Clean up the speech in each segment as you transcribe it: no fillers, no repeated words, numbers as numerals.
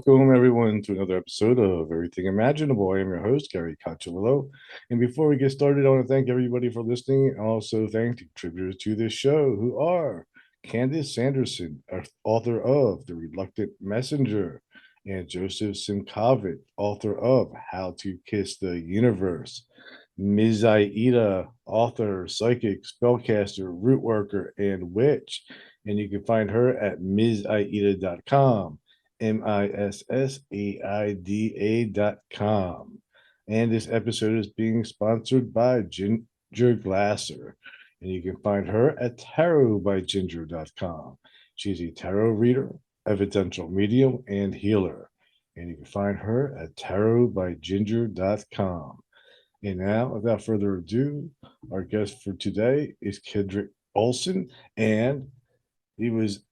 welcome everyone to another episode of Everything Imaginable. I am your host, Gary Cacciolo. And before we get started, I want to thank everybody for listening and also thank the contributors to this show, who are Candace Sanderson, author of The Reluctant Messenger, and Joseph Simkovit, author of How to Kiss the Universe. Ms. Aida, author, psychic, spellcaster, root worker, and witch. And you can find her at MsAida.com, MISSAIDA.com. And this episode is being sponsored by Ginger Glasser. And you can find her at tarotbyginger.com. She's a tarot reader, evidential medium, and healer. And you can find her at tarotbyginger.com. And now, without further ado, our guest for today is Kaedrich Olsen. And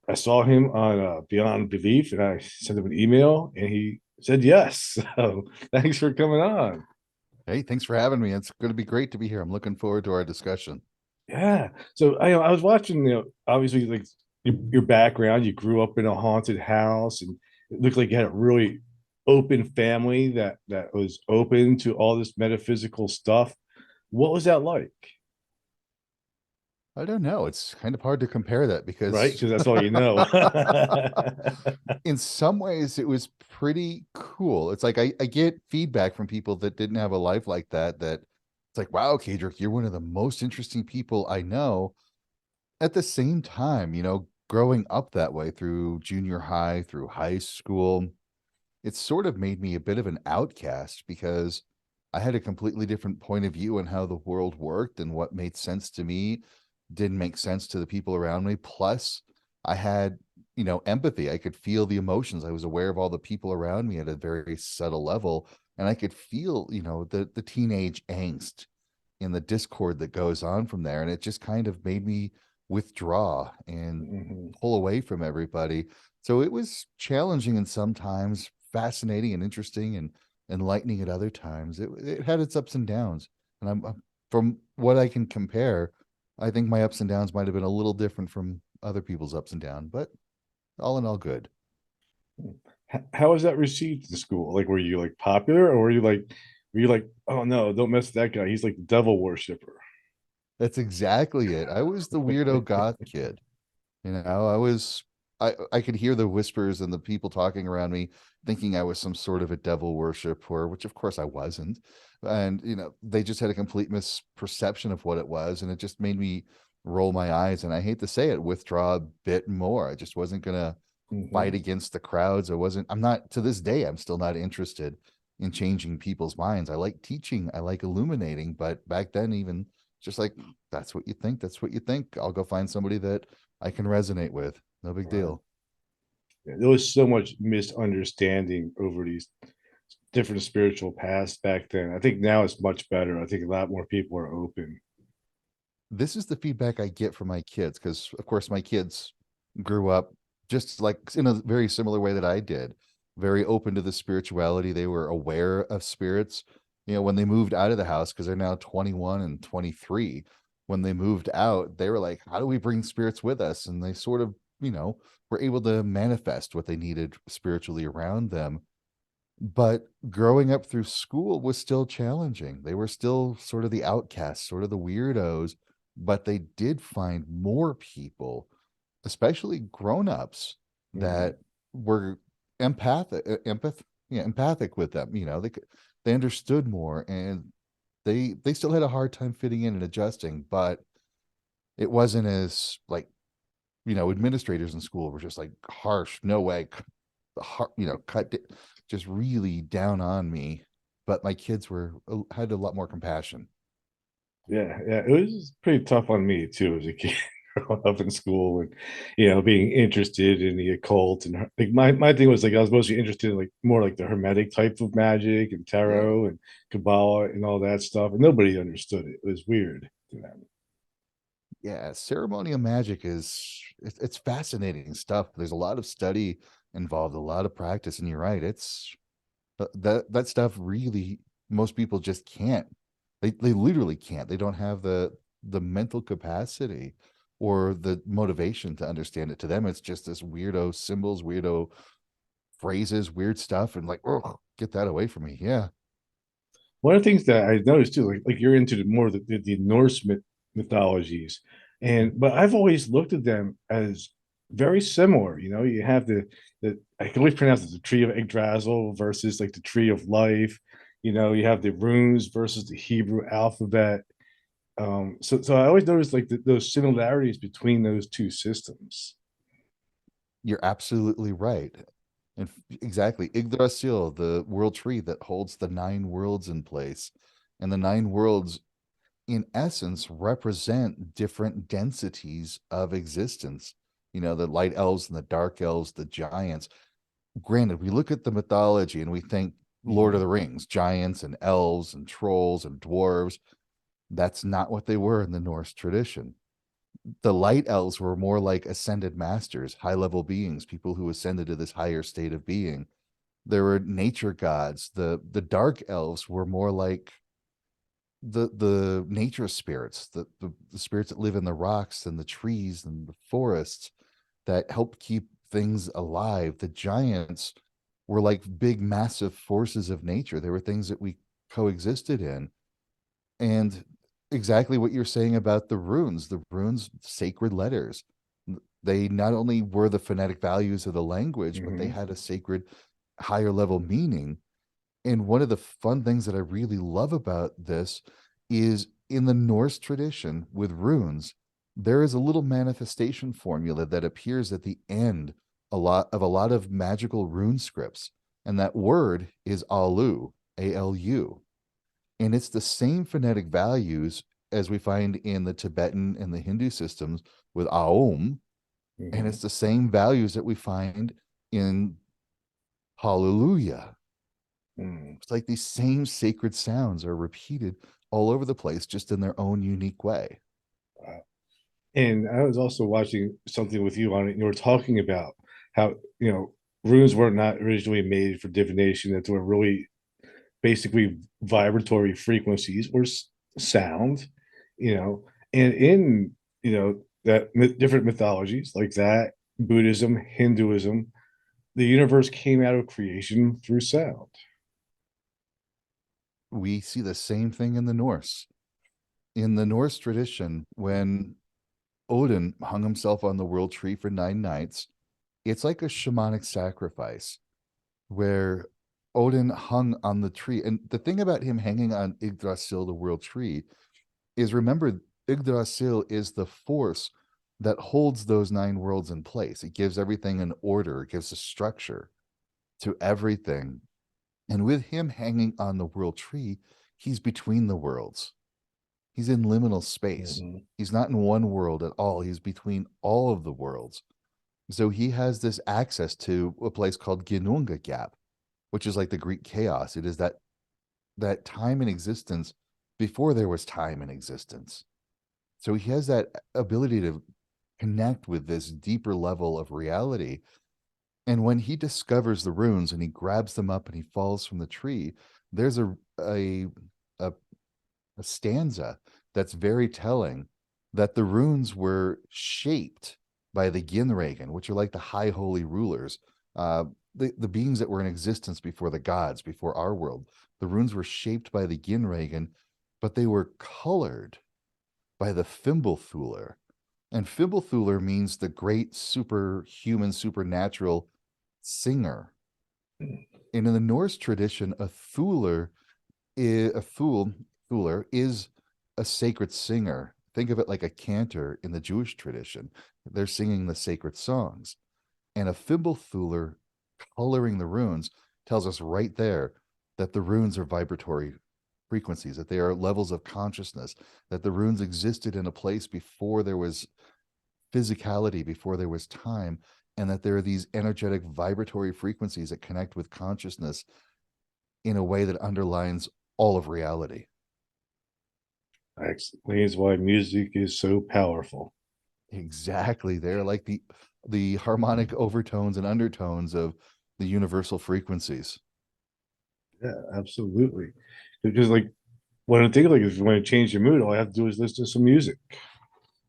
I saw him on Beyond Belief, and I sent him an email, and he said yes. So thanks for coming on. Hey, thanks for having me. It's going to be great to be here. I'm looking forward to our discussion. Yeah. So I was watching, obviously, like your background. You grew up in a haunted house, and it looked like you had a really open family that was open to all this metaphysical stuff. What was that like? I don't know. It's kind of hard to compare that Right? because Because that's all you know. in some ways it was pretty cool. It's like I get feedback from people that didn't have a life like that, that it's like, wow, Kaedrich, you're one of the most interesting people I know. At the same time, growing up that way through junior high, through high school, it sort of made me a bit of an outcast because I had a completely different point of view on how the world worked, and what made sense to me didn't make sense to the people around me. Plus, I had, empathy. I could feel the emotions. I was aware of all the people around me at a very subtle level, and I could feel, the teenage angst and the discord that goes on from there. And it just kind of made me withdraw and Mhm. pull away from everybody. So it was challenging and sometimes fascinating and interesting and enlightening at other times. It had its ups and downs. And from what I can compare, I think my ups and downs might have been a little different from other people's ups and downs, but all in all, good. How was that received in school? Like, were you like popular, or were you like, oh no, don't mess with that guy. He's like the devil worshiper. That's exactly it. I was the weirdo goth kid. I could hear the whispers and the people talking around me thinking I was some sort of a devil worshiper, which of course I wasn't. And, they just had a complete misperception of what it was. And it just made me roll my eyes. And I hate to say it, withdraw a bit more. I just wasn't going to fight Mhm. against the crowds. I'm not, to this day, I'm still not interested in changing people's minds. I like teaching, I like illuminating. But back then, even just like, that's what you think. That's what you think. I'll go find somebody that I can resonate with. No big Right. deal. Yeah, there was so much misunderstanding over these different spiritual paths back then. I think now it's much better. I think a lot more people are open. This is the feedback I get from my kids because, of course, my kids grew up just like in a very similar way that I did, very open to the spirituality. They were aware of spirits. When they moved out of the house, because they're now 21 and 23, when they moved out, they were like, how do we bring spirits with us? And they sort of, were able to manifest what they needed spiritually around them. But growing up through school was still challenging. They were still sort of the outcasts, sort of the weirdos, but they did find more people, especially grown-ups, Mhm. that were empathic with them. They understood more, and they still had a hard time fitting in and adjusting, but it wasn't as like, administrators in school were just like harsh, no way, cut just really down on me. But my kids had a lot more compassion. Yeah, yeah, it was pretty tough on me too as a kid growing up in school and being interested in the occult. And like my thing was like I was mostly interested in like more like the hermetic type of magic and Yeah. tarot and Kabbalah and all that stuff, and nobody understood it. It was weird to them. Yeah, ceremonial magic it's fascinating stuff. There's a lot of study involved, a lot of practice, and you're right. It's that stuff really, most people just can't. They literally can't. They don't have the mental capacity or the motivation to understand it. To them, it's just this weirdo symbols, weirdo phrases, weird stuff, and like, oh, get that away from me. Yeah. One of the things that I noticed too, like you're into more of the Norse mythologies, and but I've always looked at them as very similar. You know, you have the I can always pronounce it, the tree of Yggdrasil versus like the tree of life. You know, you have the runes versus the Hebrew alphabet. So I always noticed like those similarities between those two systems. You're absolutely right. And exactly, Yggdrasil, the world tree that holds the nine worlds in place. And the nine worlds, in essence, represent different densities of existence. You know, the light elves and the dark elves, the giants. Granted, we look at the mythology and we think Lord of Mhm. the Rings, giants and elves and trolls and dwarves. That's not what they were in the Norse tradition. The light elves were more like ascended masters, high level beings, people who ascended to this higher state of being. There were nature gods. The dark elves were more like the nature spirits, the spirits that live in the rocks and the trees and the forests that help keep things alive. The giants were like big, massive forces of nature. They were things that we coexisted in. And exactly what you're saying about the runes, sacred letters. They not only were the phonetic values of the language, but they Mhm. had a sacred higher level meaning. And one of the fun things that I really love about this is in the Norse tradition with runes, there is a little manifestation formula that appears at the end a lot of magical rune scripts. And that word is Alu, ALU. And it's the same phonetic values as we find in the Tibetan and the Hindu systems with Aum. And Mhm. it's the same values that we find in Hallelujah. Mhm. It's like these same sacred sounds are repeated all over the place, just in their own unique way. And I was also watching something with you on it. And you were talking about how, runes were not originally made for divination, that they were really basically vibratory frequencies or sound, you know, and in, that different mythologies like that, Buddhism, Hinduism, the universe came out of creation through sound. We see the same thing in the Norse. In the Norse tradition, when Odin hung himself on the world tree for 9 nights, it's like a shamanic sacrifice where Odin hung on the tree. And the thing about him hanging on Yggdrasil, the world tree, is remember, Yggdrasil is the force that holds those nine worlds in place. It gives everything an order, it gives a structure to everything. And with him hanging on the world tree, he's between the worlds. He's in liminal space. Mhm. He's not in one world at all. He's between all of the worlds. So he has this access to a place called Ginunga Gap, which is like the Greek chaos. It is that time in existence before there was time in existence. So he has that ability to connect with this deeper level of reality. And when he discovers the runes and he grabs them up and he falls from the tree, there's a, a stanza that's very telling that the runes were shaped by the Ginregen, which are like the high holy rulers, the beings that were in existence before the gods, before our world. The runes were shaped by the Ginregen, but they were colored by the Fimbulthulur. And Fimbulthulur means the great superhuman, supernatural singer. And in the Norse tradition, a Thuler is a sacred singer. Think of it like a cantor in the Jewish tradition. They're singing the sacred songs. And a Fimbulthulur coloring the runes tells us right there that the runes are vibratory frequencies, that they are levels of consciousness, that the runes existed in a place before there was physicality, before there was time, and that there are these energetic vibratory frequencies that connect with consciousness in a way that underlines all of reality. That explains why music is so powerful. Exactly. They're like the harmonic overtones and undertones of the universal frequencies. Yeah, absolutely. Because like when I think like if you want to change your mood, all I have to do is listen to some music. And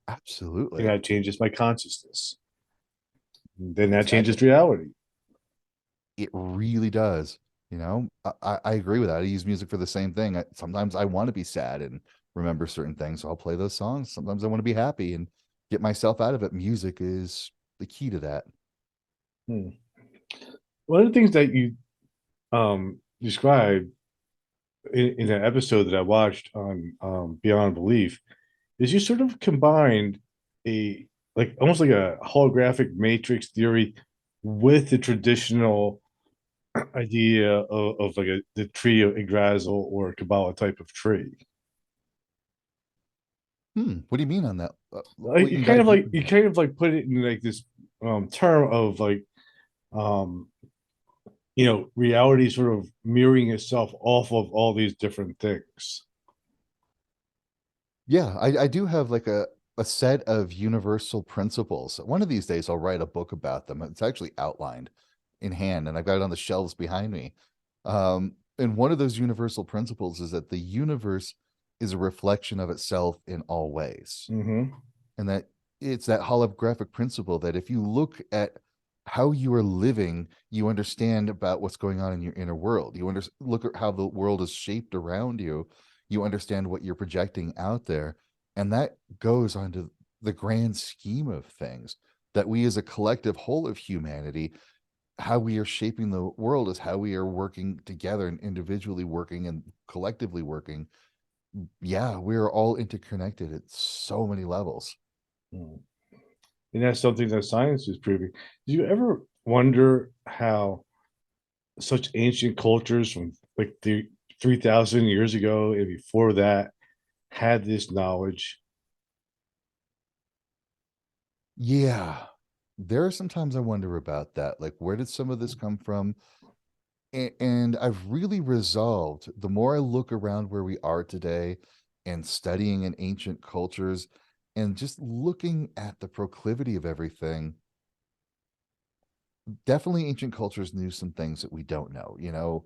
Absolutely. that changes my consciousness. Then that Exactly. changes reality. It really does. I agree with that. I use music for the same thing. Sometimes I want to be sad and remember certain things, so I'll play those songs. Sometimes I want to be happy and get myself out of it. Music is the key to that. Hmm. One of the things that you described in an episode that I watched on Beyond Belief is you sort of combined a like almost like a holographic matrix theory with the traditional idea of like the tree of Yggdrasil or Kabbalah type of tree. What do you mean on that? Like You can dive deeper you into that. kind of like put it in like this term of like um reality sort of mirroring itself off of all these different things. Yeah, I do have like a set of universal principles. One of these days I'll write a book about them. It's actually outlined in hand, and I've got it on the shelves behind me. And one of those universal principles is that the universe is a reflection of itself in all ways. Mm-hmm. And that it's that holographic principle that if you look at how you are living, you understand about what's going on in your inner world. Look at how the world is shaped around you. You understand what you're projecting out there. And that goes onto the grand scheme of things, that we as a collective whole of humanity, how we are shaping the world is how we are working together and individually working and collectively working. Yeah, we're all interconnected at so many levels. Mm. And that's something that science is proving. Do you ever wonder how such ancient cultures from like the 3,000 years ago and before that had this knowledge? Yeah. There are sometimes I wonder about that. Like, where did some of this come from? And I've really resolved the more I look around where we are today and studying in ancient cultures and just looking at the proclivity of everything, definitely ancient cultures knew some things that we don't know.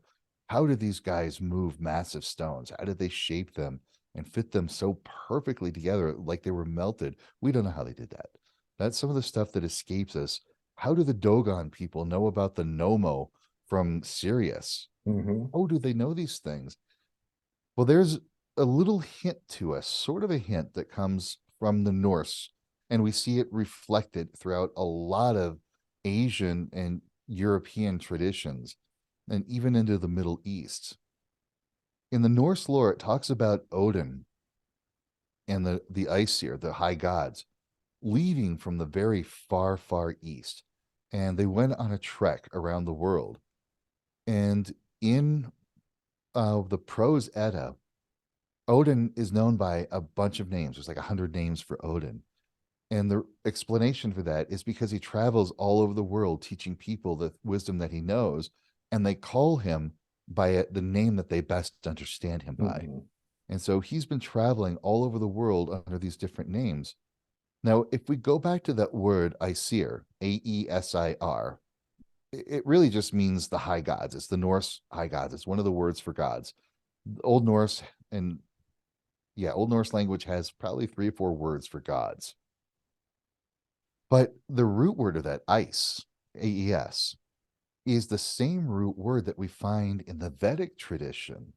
How did these guys move massive stones? How did they shape them and fit them so perfectly together like they were melted? We don't know how they did that. That's some of the stuff that escapes us. How do the Dogon people know about the Nomo from Sirius? Mm-hmm. How do they know these things? Well, there's a little hint to us, sort of a hint that comes from the Norse, and we see it reflected throughout a lot of Asian and European traditions, and even into the Middle East. In the Norse lore, it talks about Odin and the Aesir, the high gods, leaving from the very far, far east, and they went on a trek around the world. And in the Prose Edda, Odin is known by a bunch of names. There's like 100 names for Odin. And the explanation for that is because he travels all over the world teaching people the wisdom that he knows, and they call him by the name that they best understand him by. Mm-hmm. And so he's been traveling all over the world under these different names. Now, if we go back to that word Aesir, Aesir, it really just means the high gods. It's the Norse high gods. It's one of the words for gods. Old Norse and Old Norse language has probably 3 or 4 words for gods. But the root word of that, ice, AES, is the same root word that we find in the Vedic tradition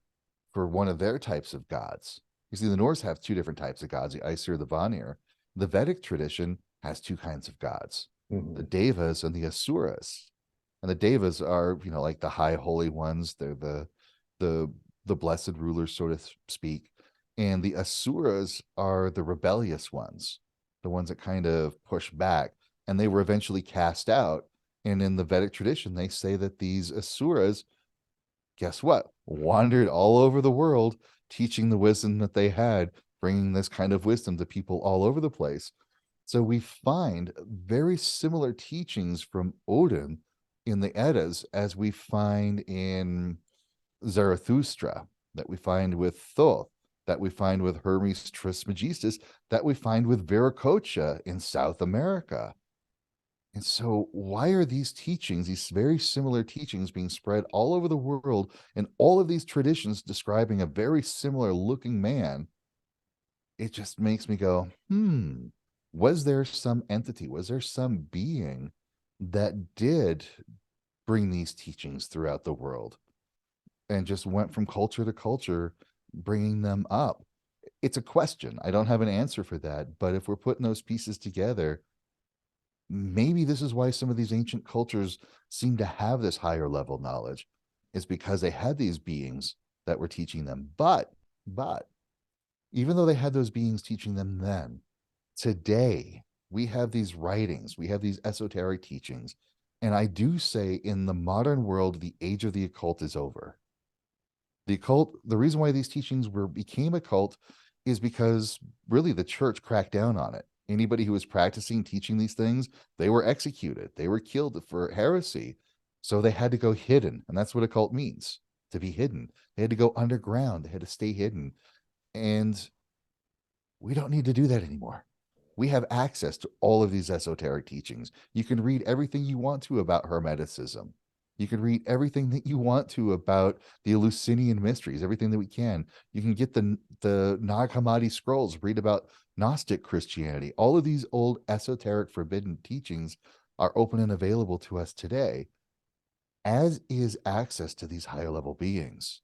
for one of their types of gods. You see, the Norse have 2 different types of gods, the Aesir, the Vanir. The Vedic tradition has 2 kinds of gods, the Mm-hmm. Devas and the Asuras. And the Devas are, like the high holy ones. They're the the blessed rulers, so to speak. And the Asuras are the rebellious ones, the ones that kind of push back. And they were eventually cast out. And in the Vedic tradition, they say that these Asuras, guess what? Wandered all over the world teaching the wisdom that they had, bringing this kind of wisdom to people all over the place. So we find very similar teachings from Odin in the Eddas as we find in Zarathustra, that we find with Thoth, that we find with Hermes Trismegistus, that we find with Viracocha in South America. And so, why are these teachings, these very similar teachings, being spread all over the world and all of these traditions describing a very similar looking man? It just makes me go, was there some entity, was there some being that did bring these teachings throughout the world and just went from culture to culture, bringing them up. It's a question. I don't have an answer for that. But if we're putting those pieces together, maybe this is why some of these ancient cultures seem to have this higher level knowledge. It's because they had these beings that were teaching them. But even though they had those beings teaching them then, today we have these writings, we have these esoteric teachings. And I do say in the modern world, the age of the occult is over. The occult, the reason why these teachings became a cult is because really the church cracked down on it. Anybody who was practicing teaching these things, they were executed, they were killed for heresy. So they had to go hidden. And that's what a cult means, to be hidden. They had to go underground, they had to stay hidden. And we don't need to do that anymore. We have access to all of these esoteric teachings. You can read everything you want to about Hermeticism. You can read everything that you want to about the Eleusinian mysteries, everything that we can. You can get the Nag Hammadi scrolls, read about Gnostic Christianity. All of these old esoteric forbidden teachings are open and available to us today, as is access to these higher level beings.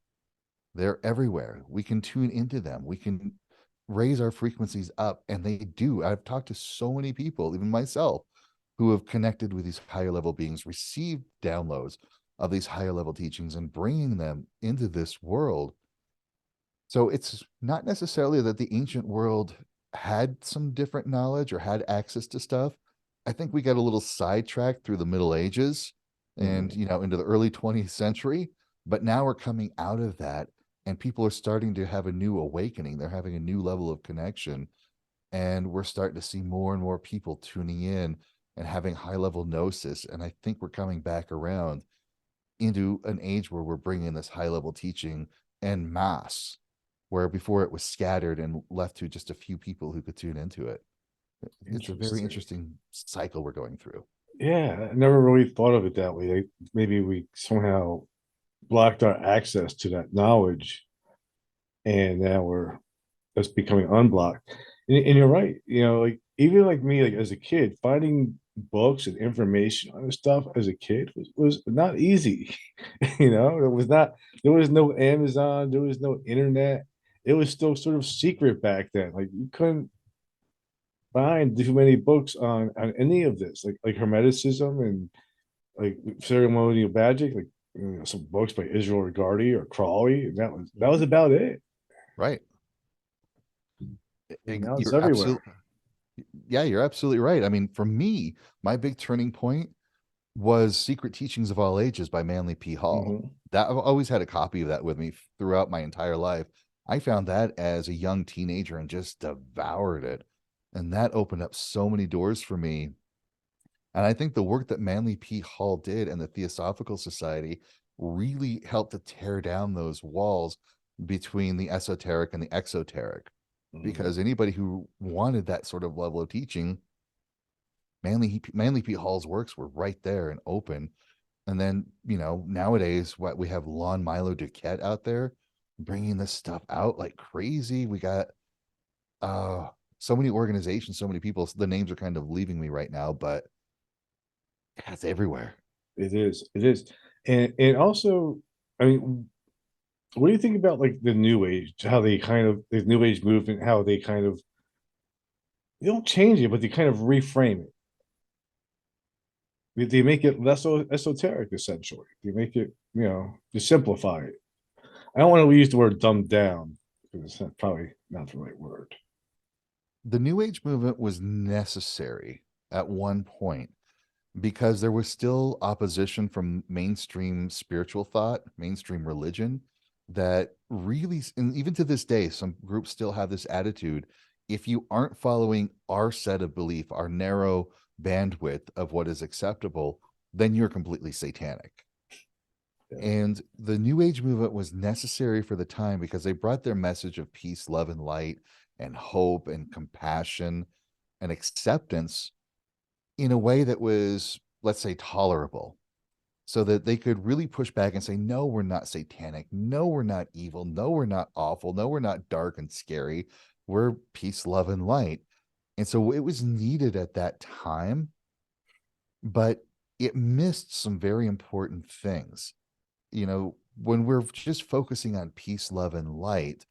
They're everywhere. We can tune into them. We can raise our frequencies up, and they do. I've talked to so many people, even myself, who have connected with these higher level beings, received downloads of these higher level teachings and bringing them into this world. So it's not necessarily that the ancient world had some different knowledge or had access to stuff. I think we got a little sidetracked through the Middle Ages and, Mhm. into the early 20th century, but now we're coming out of that and people are starting to have a new awakening. They're having a new level of connection, and we're starting to see more and more people tuning in and having high level gnosis. And I think we're coming back around into an age where we're bringing this high level teaching en masse, where before it was scattered and left to just a few people who could tune into it. It's a very Interesting. interesting cycle we're going through. Yeah, I never really thought of it that way. Like maybe we somehow blocked our access to that knowledge, and now we're just becoming unblocked. And you're right. Like even like me, like as a kid, finding books and information on this stuff as a kid was not easy. It was not. There was no Amazon. There was no internet. It was still sort of secret back then. Like you couldn't find too many books on any of this, like Hermeticism and like ceremonial magic, like some books by Israel Regardie or Crawley, and that was about it. Right. And now it's You're everywhere. absolutely, yeah, you're absolutely right. I mean, for me, my big turning point was Secret Teachings of All Ages by Manly P. Hall. Hmm. That I've always had a copy of that with me throughout my entire life. I found that as a young teenager and just devoured it. And that opened up so many doors for me. And I think the work that Manly P. Hall did and the Theosophical Society really helped to tear down those walls between the esoteric and the exoteric. Hmm. Because anybody who wanted that sort of level of teaching, Manly P. Hall's works were right there and open. And then, nowadays, what we have Lon Milo Duquette out there bringing this stuff out like crazy. We got uh so many organizations, so many people. The names are kind of leaving me right now, but yeah, it's everywhere. It is. It is. And also, I mean, what do you think about like the new age, how they kind of the new age movement, how they kind of they don't change it, but they kind of reframe it. They make it less esoteric, essentially. They make it, they simplify it. I don't want to use the word dumbed down because that's probably not the right word. The New Age movement was necessary at one point because there was still opposition from mainstream spiritual thought, mainstream religion, that really, and even to this day, some groups still have this attitude. If you aren't following our set of belief, our narrow bandwidth of what is acceptable, then you're completely satanic. Yeah. And the New Age movement was necessary for the time because they brought their message of peace, love, and light, and hope, and compassion, and acceptance in a way that was, let's say, tolerable, so that they could really push back and say, no, we're not satanic. No, we're not evil. No, we're not awful. No, we're not dark and scary. We're peace, love, and light. And so it was needed at that time. But it missed some very important things. When we're just focusing on peace, love, and light,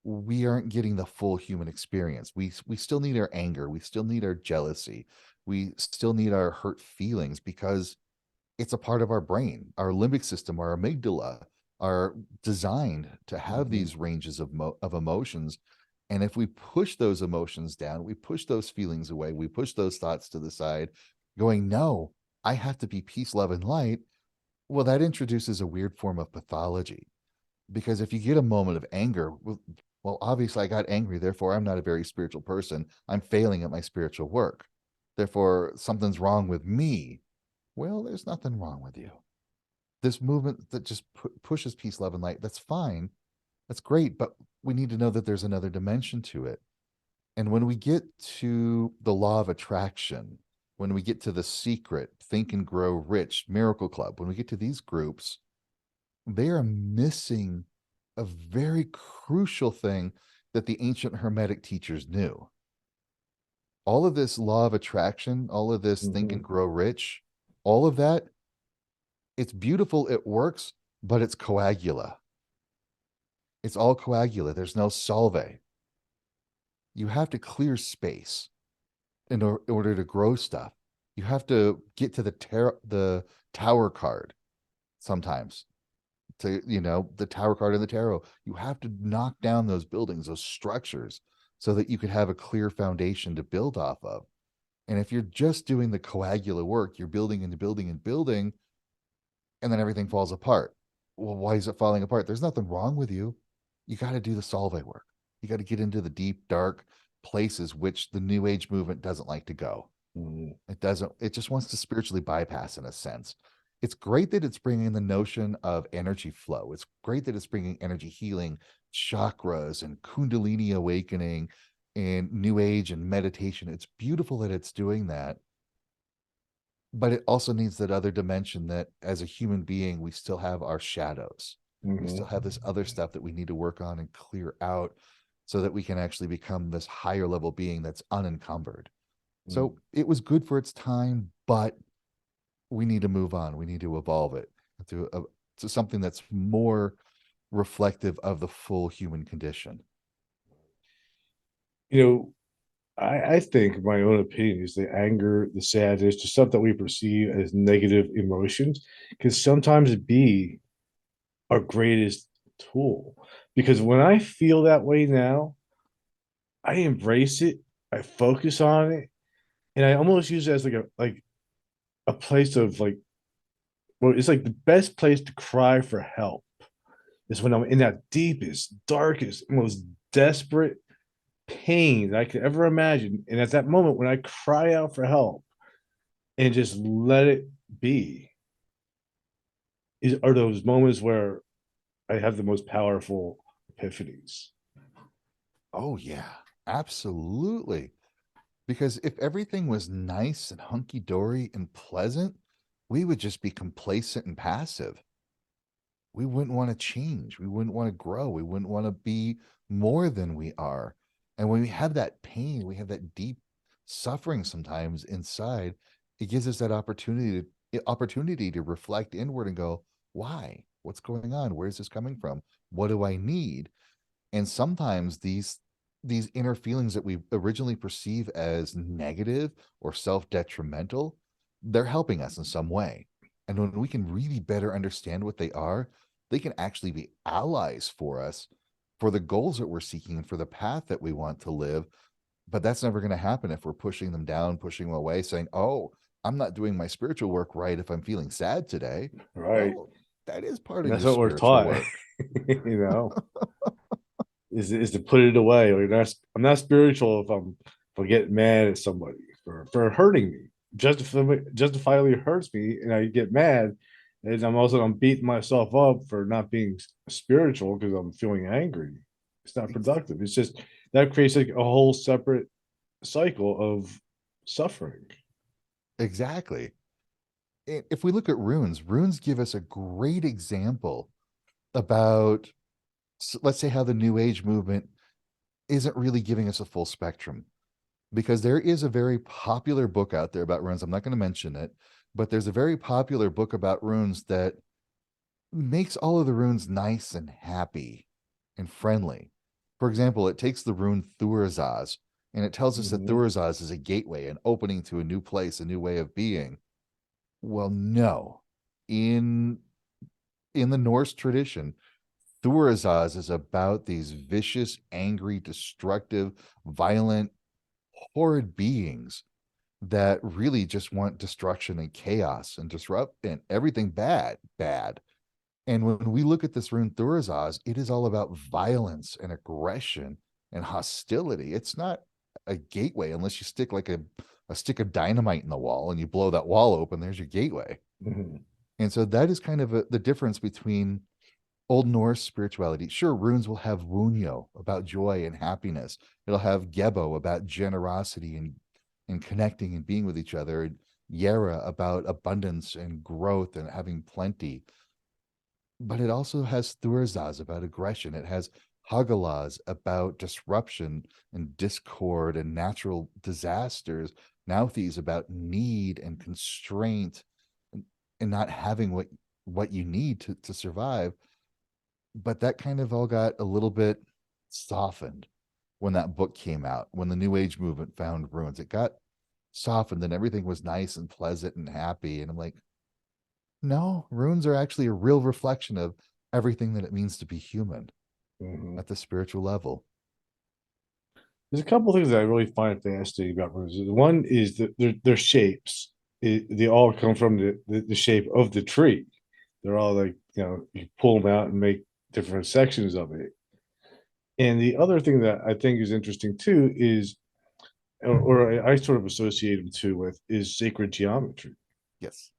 we aren't getting the full human experience. We still need our anger, we still need our jealousy, we still need our hurt feelings, because it's a part of our brain. Our limbic system, our amygdala are designed to have Mhm. these ranges of emotions. And if we push those emotions down, we push those feelings away, we push those thoughts to the side, going, no, I have to be peace, love, and light. Well, that introduces a weird form of pathology, because if you get a moment of anger, well, obviously I got angry, therefore I'm not a very spiritual person. I'm failing at my spiritual work. Therefore, something's wrong with me. Well, there's nothing wrong with you. This movement that just pushes peace, love, and light, that's fine. That's great. But we need to know that there's another dimension to it. And when we get to the law of attraction, when we get to the secret, think and grow rich, miracle club, when we get to these groups, they are missing a very crucial thing that the ancient hermetic teachers knew. All of this law of attraction, all of this think and Mhm. grow rich, all of that, it's beautiful, it works, but it's coagula. It's all coagula. There's no solve. You have to clear space in order to grow stuff. You have to get to the tower card sometimes, to the tower card in the tarot. You have to knock down those buildings, those structures, so that you could have a clear foundation to build off of. And if you're just doing the coagula work, you're building and building and building, and then everything falls apart. Well, why is it falling apart? There's nothing wrong with you. You got to do the solve work. You got to get into the deep, dark places, which the new age movement doesn't like to go. Mhm. It doesn't, it just wants to spiritually bypass, in a sense. It's great that it's bringing the notion of energy flow. It's great that it's bringing energy healing, chakras, and Kundalini awakening, and new age and meditation. It's beautiful that it's doing that, but it also needs that other dimension, that as a human being, we still have our shadows. We still Mhm. have this other stuff that we need to work on and clear out, so that we can actually become this higher level being that's unencumbered. Mhm. So it was good for its time, but we need to move on. We need to evolve it to something that's more reflective of the full human condition. You know, I think my own opinion is the anger, the sadness, the stuff that we perceive as negative emotions can sometimes be our greatest tool. Because when I feel that way now, I embrace it, I focus on it, and I almost use it as like a place of like, well, it's like the best place to cry for help is when I'm in that deepest, darkest, most desperate pain that I could ever imagine. And at that moment when I cry out for help and just let it be, are those moments where I have the most powerful epiphanies. Oh, yeah, absolutely. Because if everything was nice and hunky dory and pleasant, we would just be complacent and passive. We wouldn't want to change. We wouldn't want to grow. We wouldn't want to be more than we are. And when we have that pain, we have that deep suffering sometimes inside, it gives us that opportunity to reflect inward and go, why? What's going on? Where's this coming from? What do I need? And sometimes these inner feelings that we originally perceive as negative or self-detrimental, they're helping us in some way. And when we can really better understand what they are, they can actually be allies for us, for the goals that we're seeking and for the path that we want to live. But that's never going to happen if we're pushing them down, pushing them away, saying, oh, I'm not doing my spiritual work right if I'm feeling sad today. Right. Well, that is part And of that's your what we're spiritual taught, work. you know, is to put it away. Or not, I'm not spiritual if I get mad at somebody for hurting me. Justifiably hurts me, and I get mad. And I'm beating myself up for not being spiritual because I'm feeling angry. It's not Ex- productive. It's just that creates like a whole separate cycle of suffering. Exactly. If we look at runes, runes give us a great example about, let's say, how the New Age movement isn't really giving us a full spectrum. Because there is a very popular book out there about runes. I'm not going to mention it, but there's a very popular book about runes that makes all of the runes nice and happy and friendly. For example, it takes the rune Thurzaz and it tells us that Hmm. Thurzaz is a gateway, an opening to a new place, a new way of being. Well, no. In the Norse tradition, Thurzaz is about these vicious, angry, destructive, violent, horrid beings that really just want destruction and chaos and disrupt and everything bad. And when we look at this rune Thurzaz, it is all about violence and aggression and hostility. It's not a gateway unless you stick like a stick of dynamite in the wall and you blow that wall open, there's your gateway. Hmm. And so that is kind of the difference between Old Norse spirituality. Sure, runes will have Wunyo about joy and happiness. It'll have Gebo about generosity and connecting and being with each other. And Yera about abundance and growth and having plenty. But it also has Thurzaz about aggression. It has Hagalaz about disruption and discord and natural disasters. Nauthi's about need and constraint and not having what you need to survive. But that kind of all got a little bit softened when that book came out, when the New Age movement found runes. It got softened and everything was nice and pleasant and happy. And I'm like, no, runes are actually a real reflection of everything that it means to be human Hmm. at the spiritual level. There's a couple things that I really find fascinating about runes. One is that their shapes. They all come from the shape of the tree. They're all like, you pull them out and make different sections of it. And the other thing that I think is interesting too is, or I sort of associate them too with, is sacred geometry. Yes.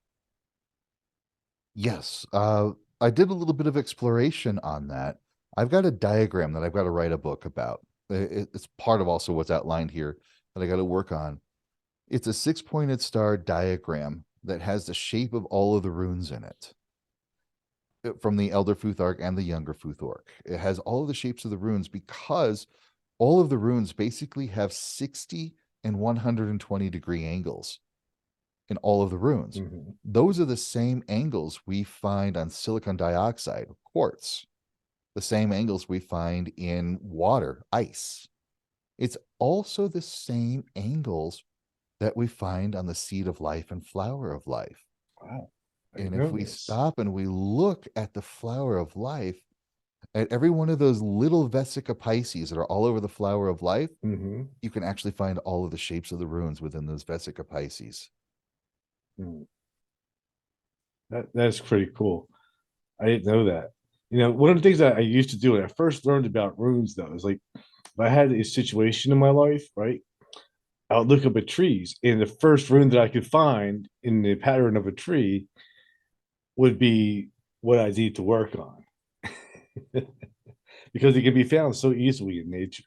Yes. I did a little bit of exploration on that. I've got a diagram that I've got to write a book about. It's part of also what's outlined here that I got to work on. It's a six-pointed star diagram that has the shape of all of the runes in it from the Elder Futhark and the Younger Futhark. It has all of the shapes of the runes because all of the runes basically have 60 and 120-degree angles in all of the runes. Hmm. Those are the same angles we find on silicon dioxide, quartz, the same angles we find in water, ice. It's also the same angles that we find on the seed of life and flower of life. Wow, I And didn't if know we this. stop and we look at the flower of life, at every one of those little vesica Pisces that are all over the flower of life, Hmm. you can actually find all of the shapes of the runes within those vesica Pisces. That's pretty cool. I didn't know that. One of the things that I used to do when I first learned about runes, though, is like if I had a situation in my life, right, I would look up at trees, and the first rune that I could find in the pattern of a tree would be what I need to work on because it can be found so easily in nature.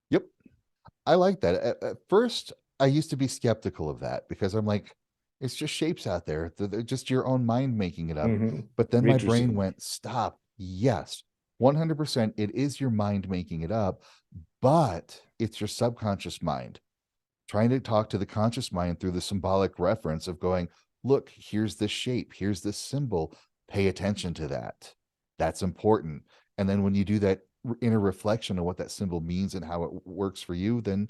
Yep. I like that. At first, I used to be skeptical of that because I'm like, it's just shapes out there. They're just your own mind making it up. Hmm. But then my brain Interesting. went, stop. Yes, 100%. It is your mind making it up, but it's your subconscious mind trying to talk to the conscious mind through the symbolic reference of going, look, here's this shape, here's this symbol. Pay attention to that. That's important. And then when you do that inner reflection of what that symbol means and how it works for you, then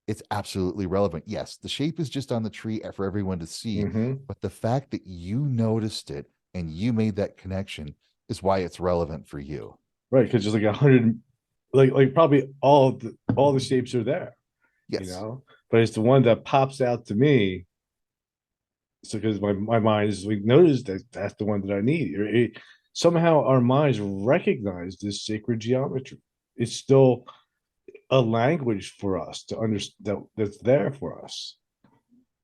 it's absolutely relevant. Yes, the shape is just on the tree for everyone to see, Hmm. but the fact that you noticed it and you made that connection is why it's relevant for you. Right, because there's like 100, like probably all the shapes are there, Yes, but it's the one that pops out to me. So because my mind is like noticed that's the one that I need. Somehow our minds recognize this sacred geometry. It's still a language for us to understand that's there for us.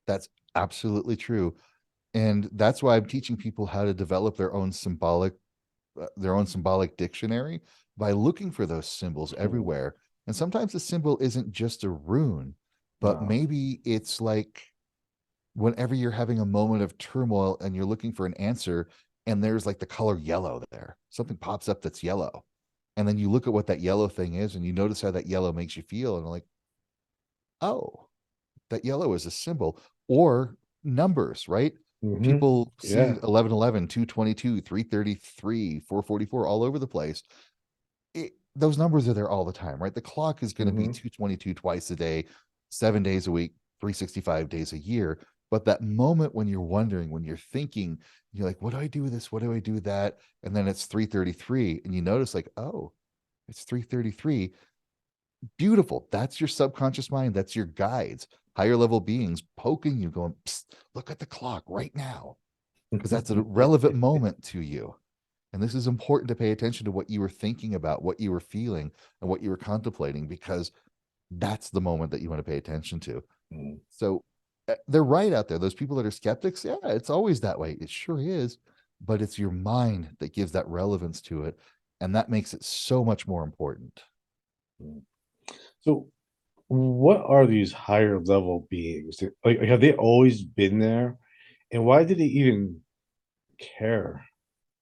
that's absolutely true. And that's why I'm teaching people how to develop their own symbolic dictionary by looking for those symbols Hmm. everywhere. And sometimes the symbol isn't just a rune, but No. maybe it's like whenever you're having a moment of turmoil and you're looking for an answer and there's like the color yellow there, something pops up that's yellow. And then you look at what that yellow thing is and you notice how that yellow makes you feel. And like, oh, that yellow is a symbol. Or numbers, right? Hmm. People see Yeah. 1111, 222, 333, 444 all over the place. Those numbers are there all the time, right? The clock is going to be Hmm. 222 twice a day, 7 days a week, 365 days a year. But that moment when you're wondering, when you're thinking, you're like, what do I do with this? What do I do with that? And then it's 333, and you notice, like, oh, it's 333. Beautiful. That's your subconscious mind. That's your guides, higher level beings poking you, going, psst, look at the clock right now, because that's a relevant moment to you. And this is important to pay attention to what you were thinking about, what you were feeling, and what you were contemplating, because that's the moment that you want to pay attention to. So they're right out there. Those people that are skeptics, yeah, it's always that way. It sure is. But it's your mind that gives that relevance to it. And that makes it so much more important. So, what are these higher level beings? Like, have they always been there? And why did they even care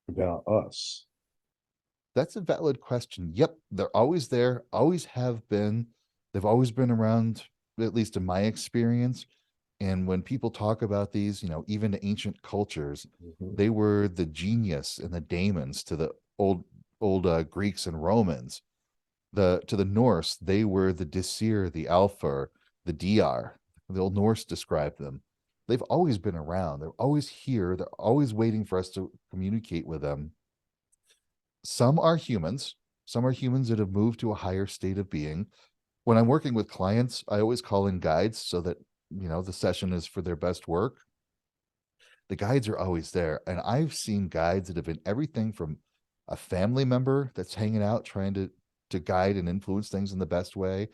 about us? That's a valid question. Yep, they're always there, always have been. They've always been around, at least in my experience. And when people talk about these, even to ancient cultures, Mhm. they were the genius and the daemons to the old Greeks and Romans. To the Norse, they were the Disir, the Alfar, the Dr. The Old Norse described them. They've always been around. They're always here. They're always waiting for us to communicate with them. Some are humans. Some are humans that have moved to a higher state of being. When I'm working with clients, I always call in guides so that, the session is for their best work. The guides are always there. And I've seen guides that have been everything from a family member that's hanging out trying to guide and influence things in the best way,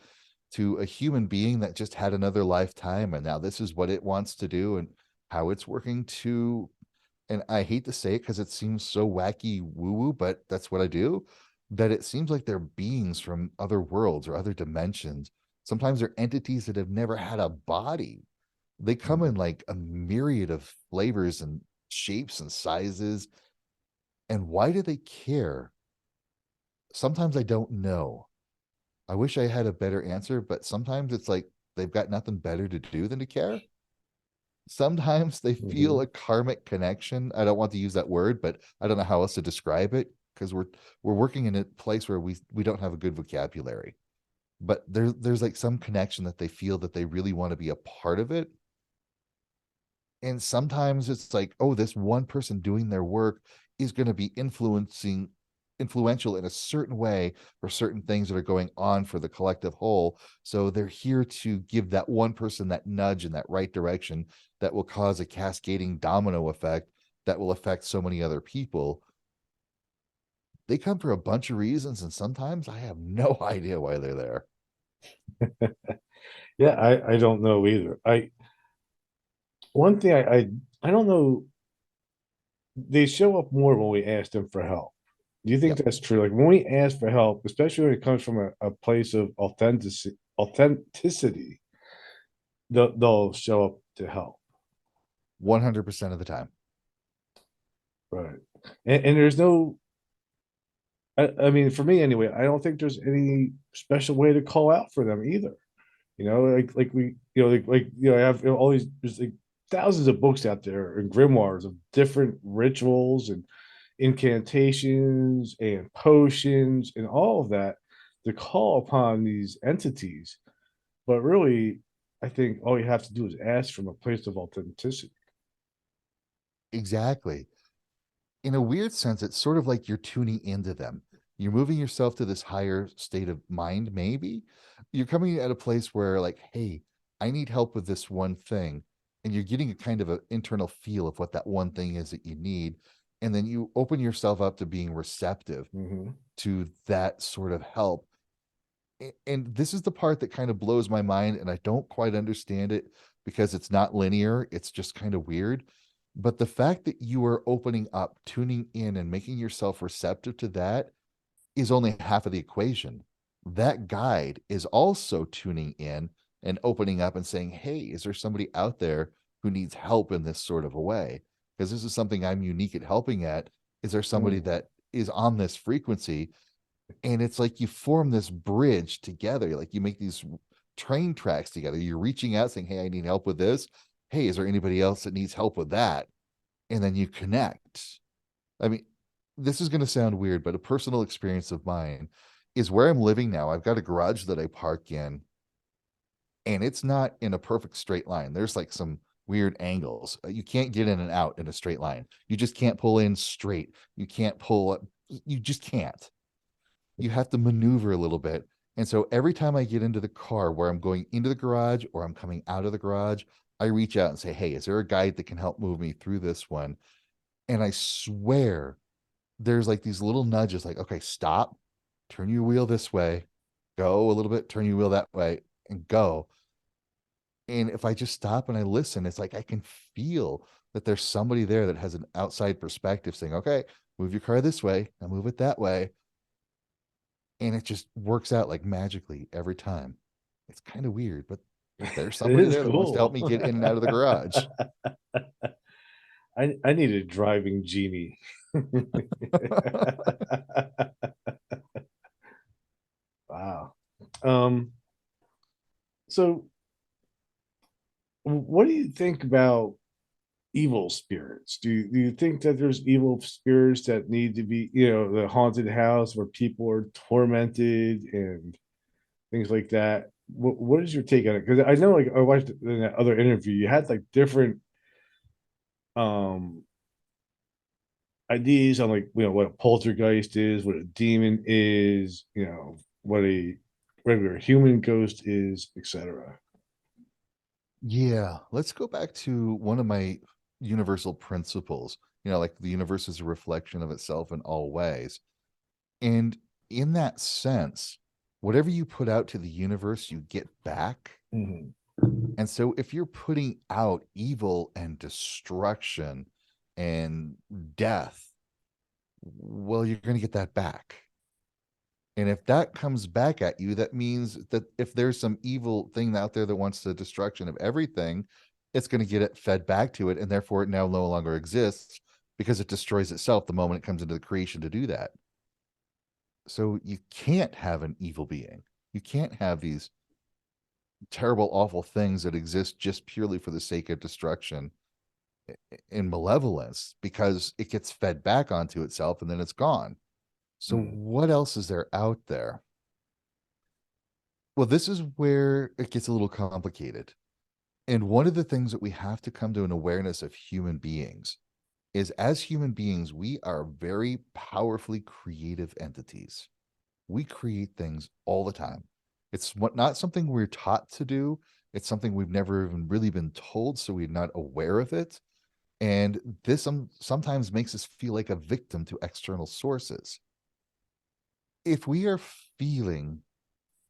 to a human being that just had another lifetime and now this is what it wants to do and how it's working to, and I hate to say it because it seems so wacky woo woo, but that's what I do. That it seems like they're beings from other worlds or other dimensions. Sometimes they're entities that have never had a body. They come in Mhm. like a myriad of flavors and shapes and sizes. And why do they care? Sometimes I don't know. I wish I had a better answer, but sometimes it's like they've got nothing better to do than to care. Sometimes they feel Mhm. a karmic connection. I don't want to use that word, but I don't know how else to describe it, because we're working in a place where we don't have a good vocabulary. But there's like some connection that they feel that they really want to be a part of it. And sometimes it's like, oh, this one person doing their work is going to be influential in a certain way for certain things that are going on for the collective whole. So they're here to give that one person that nudge in that right direction that will cause a cascading domino effect that will affect so many other people. They come for a bunch of reasons, and sometimes I have no idea why they're there. Yeah, I don't know either. One thing I don't know. They show up more when we ask them for help. Do you think Yep. that's true? Like when we ask for help, especially when it comes from a place of authenticity, they'll show up to help. 100% of the time. Right. And there's no, I mean, for me anyway, I don't think there's any special way to call out for them either. Like we, I have all these, there's like thousands of books out there and grimoires of different rituals and incantations and potions and all of that to call upon these entities. But really, I think all you have to do is ask from a place of authenticity. Exactly. In a weird sense, it's sort of like you're tuning into them. You're moving yourself to this higher state of mind, maybe. You're coming at a place where, like, hey, I need help with this one thing. And you're getting a kind of an internal feel of what that one thing is that you need. And then you open yourself up to being receptive Mm-hmm. to that sort of help. And this is the part that kind of blows my mind, and I don't quite understand it because it's not linear. It's just kind of weird. But the fact that you are opening up, tuning in, and making yourself receptive to that is only half of the equation. That guide is also tuning in and opening up and saying, hey, is there somebody out there who needs help in this sort of a way? Because this is something I'm unique at helping at. Is there somebody Mm-hmm. that is on this frequency? And it's like you form this bridge together, like you make these train tracks together. You're reaching out saying, hey, I need help with this, hey, is there anybody else that needs help with that? And then you connect. I mean, this is going to sound weird, but a personal experience of mine is where I'm living now. I've got a garage that I park in, and it's not in a perfect straight line. There's like some weird angles. You can't get in and out in a straight line. You just can't pull in straight. You can't pull up. You just can't. You have to maneuver a little bit. And so every time I get into the car where I'm going into the garage or I'm coming out of the garage, I reach out and say, hey, is there a guide that can help move me through this one? And I swear there's like these little nudges like, okay, stop, turn your wheel this way, go a little bit, turn your wheel that way, and go. And if I just stop and I listen, it's like I can feel that there's somebody there that has an outside perspective saying, okay, move your car this way, now move it that way. And it just works out like magically every time. It's kind of weird, but there's It somebody is there that wants to help cool. me get in and out of the garage. I need a driving genie. Wow. Um, so what do you think about evil spirits? Do you think that there's evil spirits that need to be, the haunted house where people are tormented and things like that? What is your take on it? Because I know, like, I watched in that other interview, you had like different um ideas on, like, what a poltergeist is, what a demon is, what a regular human ghost is, etc. Yeah, let's go back to one of my universal principles. Like the universe is a reflection of itself in all ways. And in that sense, whatever you put out to the universe, you get back. Mhm. And so if you're putting out evil and destruction and death, well, you're going to get that back. And if that comes back at you, that means that if there's some evil thing out there that wants the destruction of everything, it's going to get it fed back to it. And therefore, it now no longer exists because it destroys itself the moment it comes into the creation to do that. So you can't have an evil being. You can't have these terrible, awful things that exist just purely for the sake of destruction and malevolence because it gets fed back onto itself and then it's gone. So, Mhm. what else is there out there? Well, this is where it gets a little complicated. And one of the things that we have to come to an awareness of human beings is as human beings, we are very powerfully creative entities. We create things all the time. It's not something we're taught to do. It's something we've never even really been told, so we're not aware of it. And this sometimes makes us feel like a victim to external sources. If we are feeling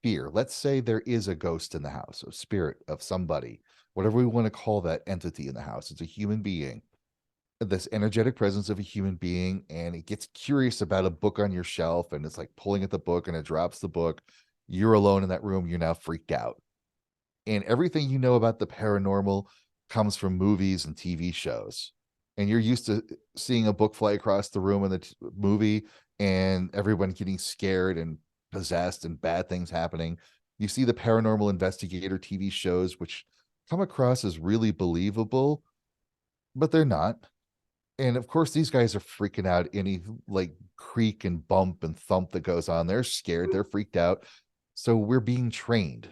fear, let's say there is a ghost in the house, a spirit of somebody, whatever we want to call that entity in the house, it's a human being, this energetic presence of a human being, and it gets curious about a book on your shelf and it's like pulling at the book and it drops the book. You're alone in that room, you're now freaked out. And everything you know about the paranormal comes from movies and TV shows. And you're used to seeing a book fly across the room in the movie and everyone getting scared and possessed and bad things happening. You see the paranormal investigator TV shows, which come across as really believable, but they're not. And of course, these guys are freaking out any like creak and bump and thump that goes on. They're scared, they're freaked out. So we're being trained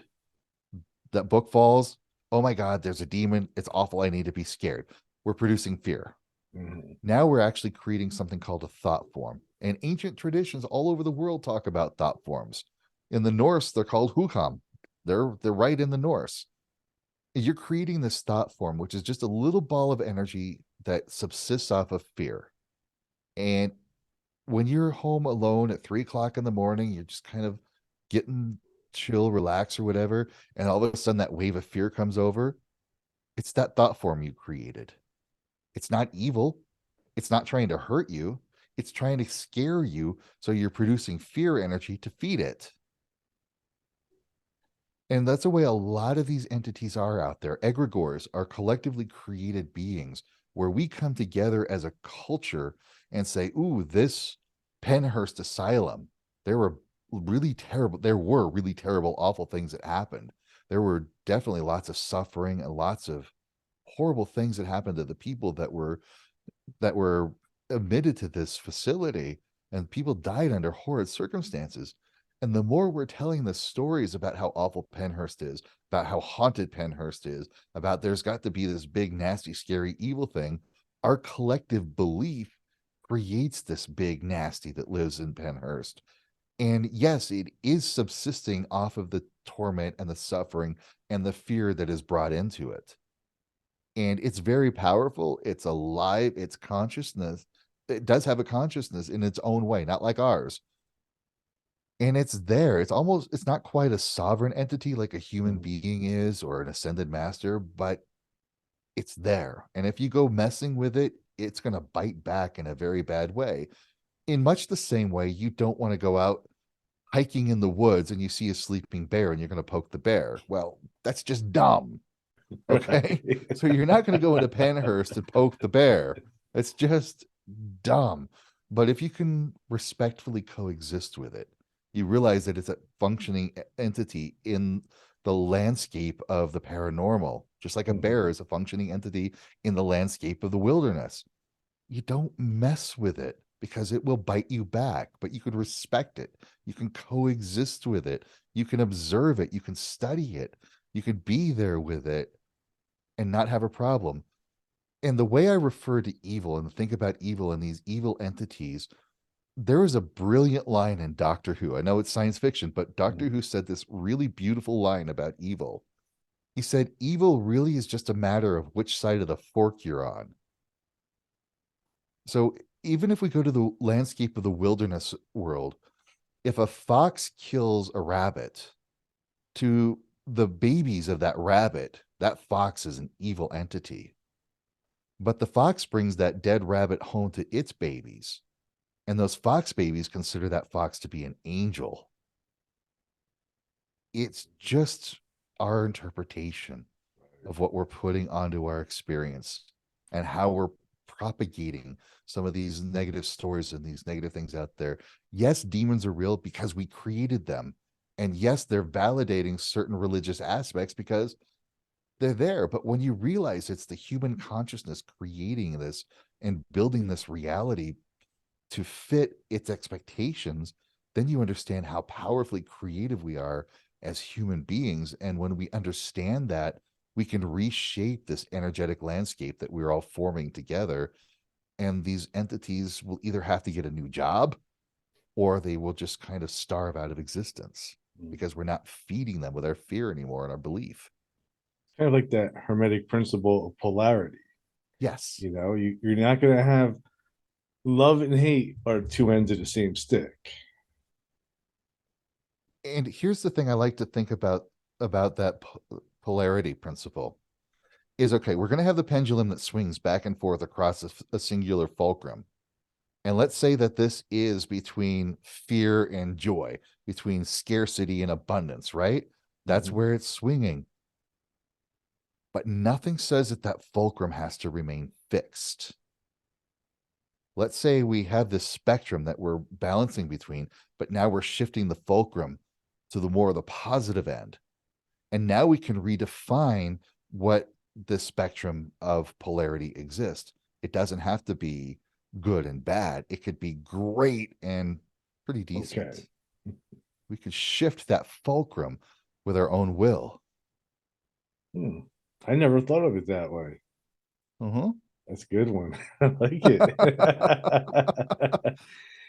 that book falls. Oh my God, there's a demon. It's awful. I need to be scared. We're producing fear. Mhm. Now we're actually creating something called a thought form. And ancient traditions all over the world talk about thought forms. In the Norse, they're called hukam. They're right in the Norse. You're creating this thought form, which is just a little ball of energy that subsists off of fear. And when you're home alone at 3 o'clock in the morning, you're just kind of getting chill, relax, or whatever. And all of a sudden, that wave of fear comes over. It's that thought form you created. It's not evil. It's not trying to hurt you. It's trying to scare you. So you're producing fear energy to feed it. And that's the way a lot of these entities are out there. Egregores are collectively created beings where we come together as a culture and say, ooh, this Penhurst Asylum, there were really terrible, awful things that happened. There were definitely lots of suffering and lots of horrible things that happened to the people that were admitted to this facility, and people died under horrid circumstances. And the more we're telling the stories about how awful Penhurst is, about how haunted Penhurst is, about there's got to be this big, nasty, scary, evil thing, our collective belief creates this big, nasty that lives in Penhurst. And yes, it is subsisting off of the torment and the suffering and the fear that is brought into it. And it's very powerful. It's alive. It's consciousness. It does have a consciousness in its own way, not like ours. And it's there. It's not quite a sovereign entity like a human being is or an ascended master, but it's there. And if you go messing with it, it's going to bite back in a very bad way. In much the same way, you don't want to go out hiking in the woods and you see a sleeping bear and you're going to poke the bear. Well, that's just dumb. Okay. Right. So you're not going to go into Penhurst and poke the bear. It's just dumb. But if you can respectfully coexist with it, you realize that it's a functioning entity in the landscape of the paranormal, just like a bear is a functioning entity in the landscape of the wilderness. You don't mess with it because it will bite you back, but you can respect it. You can coexist with it. You can observe it. You can study it. You can be there with it and not have a problem. And the way I refer to evil and think about evil and these evil entities, there was a brilliant line in Doctor Who. I know it's science fiction, but Doctor Who said this really beautiful line about evil. He said, evil really is just a matter of which side of the fork you're on. So even if we go to the landscape of the wilderness world, if a fox kills a rabbit, to the babies of that rabbit, that fox is an evil entity. But the fox brings that dead rabbit home to its babies, and those fox babies consider that fox to be an angel. It's just our interpretation of what we're putting onto our experience and how we're propagating some of these negative stories and these negative things out there. Yes, demons are real because we created them. And yes, they're validating certain religious aspects because they're there. But when you realize it's the human consciousness creating this and building this reality to fit its expectations, then you understand how powerfully creative we are as human beings. And when we understand that, we can reshape this energetic landscape that we're all forming together. And these entities will either have to get a new job or they will just kind of starve out of existence because we're not feeding them with our fear anymore and our belief. Kind of like that hermetic principle of polarity. Yes. You're not going to have love and hate are two ends of the same stick. And here's the thing I like to think about that polarity principle is, okay, we're going to have the pendulum that swings back and forth across a singular fulcrum. And let's say that this is between fear and joy, between scarcity and abundance, right? That's where it's swinging. But nothing says that that fulcrum has to remain fixed. Let's say we have this spectrum that we're balancing between, but now we're shifting the fulcrum to the more of the positive end. And now we can redefine what the spectrum of polarity exists. It doesn't have to be good and bad. It could be great and pretty decent. Okay. We could shift that fulcrum with our own will. I never thought of it that way. That's a good one. I like it.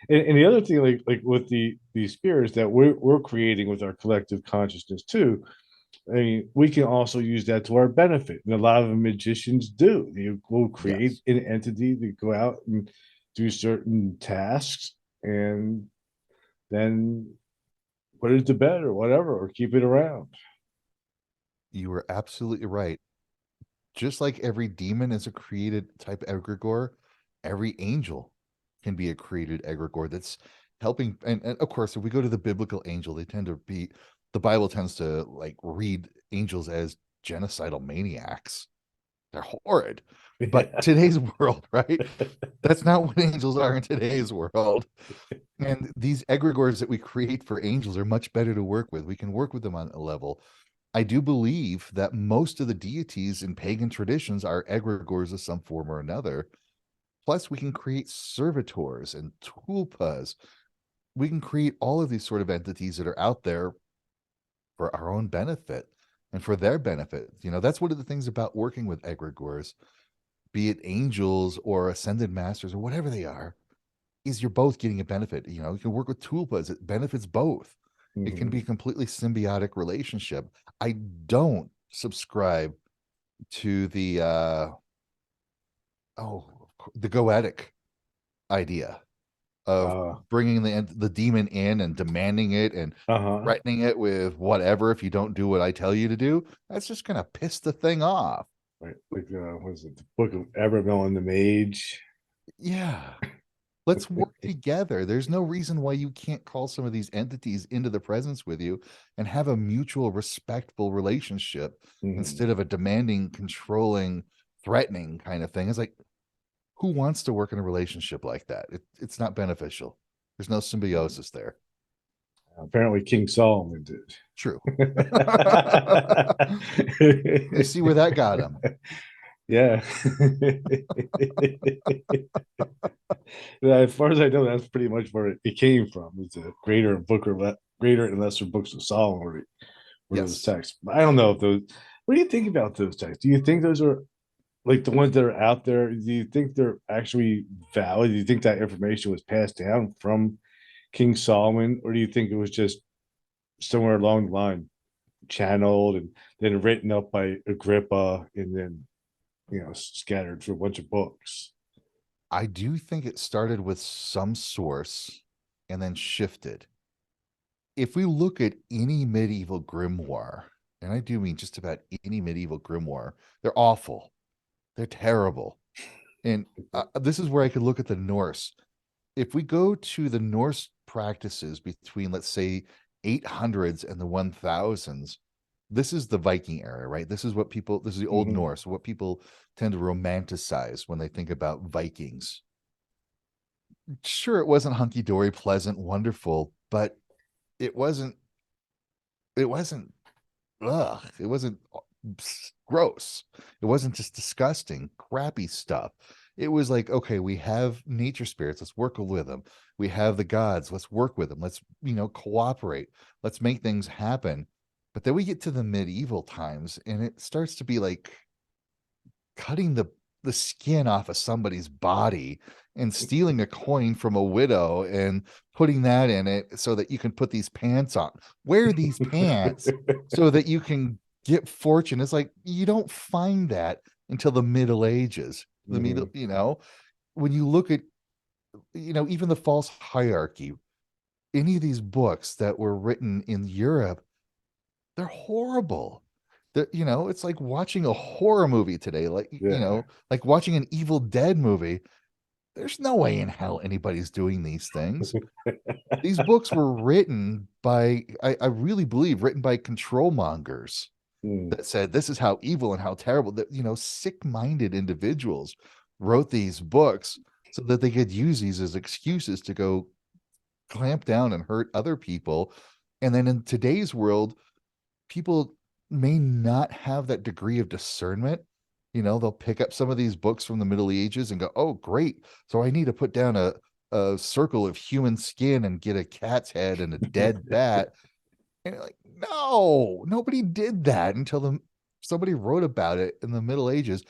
and the other thing, like with these spirits that we're creating with our collective consciousness too, I mean, we can also use that to our benefit. And a lot of magicians do. You will create an entity to go out and do certain tasks and then put it to bed or whatever, or keep it around. You were absolutely right. Just like every demon is a created type egregore, every angel can be a created egregore that's helping. And of course, if we go to the biblical angel, they tend to be, the Bible tends to like read angels as genocidal maniacs. They're horrid. But today's world, right? That's not what angels are in today's world. And these egregores that we create for angels are much better to work with. We can work with them on a level. I do believe that most of the deities in pagan traditions are egregores of some form or another. Plus, we can create servitors and tulpas. We can create all of these sort of entities that are out there for our own benefit and for their benefit. That's one of the things about working with egregores, be it angels or ascended masters or whatever they are, is you're both getting a benefit. You can work with tulpas, it benefits both. It can be Mhm. a completely symbiotic relationship. I don't subscribe to oh the goetic idea of Uh, bringing the demon in and demanding it and uh-huh. threatening it with whatever if you don't do what I tell you to do. That's just gonna piss the thing off. Right. Like what is it? The Book of Abramelin and the Mage. Yeah. Let's work together. There's no reason why you can't call some of these entities into the presence with you and have a mutual respectful relationship Mhm. instead of a demanding, controlling, threatening kind of thing. It's like, who wants to work in a relationship like that? It's not beneficial. There's no symbiosis there. Apparently King Solomon did. True. You see where that got him. Yeah. Yeah, as far as I know, that's pretty much where it came from. It's a greater and lesser books of Solomon were those Yes. texts. I don't know if those. What do you think about those texts? Do you think those are like the ones that are out there? Do you think they're actually valid? Do you think that information was passed down from King Solomon, or do you think it was just somewhere along the line channeled and then written up by Agrippa and then scattered through a bunch of books? I do think it started with some source and then shifted. If we look at any medieval grimoire, and I do mean just about any medieval grimoire, they're awful. They're terrible. And this is where I could look at the Norse. If we go to the Norse practices between, let's say, 800s and the 1000s, this is the Viking era, right? This is the Old Mm-hmm. Norse, what people tend to romanticize when they think about Vikings. Sure, it wasn't hunky dory, pleasant, wonderful, but it wasn't, it wasn't ugh, it wasn't gross. It wasn't just disgusting, crappy stuff. It was like, okay, we have nature spirits, let's work with them. We have the gods, let's work with them. Let's, cooperate. Let's make things happen. But then we get to the medieval times and it starts to be like cutting the skin off of somebody's body and stealing a coin from a widow and putting that in it so that you can put these pants on. Wear these pants so that you can get fortune. It's like you don't find that until the Middle Ages. The middle, Mm-hmm. when you look at, even the false hierarchy, any of these books that were written in Europe, they're horrible. It's like watching a horror movie today, Yeah. like watching an Evil Dead movie. There's no way in hell anybody's doing these things. These books were written by, I really believe, written by control mongers Mm. that said this is how evil and how terrible that, sick-minded individuals wrote these books so that they could use these as excuses to go clamp down and hurt other people. And then in today's world, people may not have that degree of discernment. They'll pick up some of these books from the Middle Ages and go, oh, great. So I need to put down a circle of human skin and get a cat's head and a dead bat. And you're like, no, nobody did that until somebody wrote about it in the Middle Ages.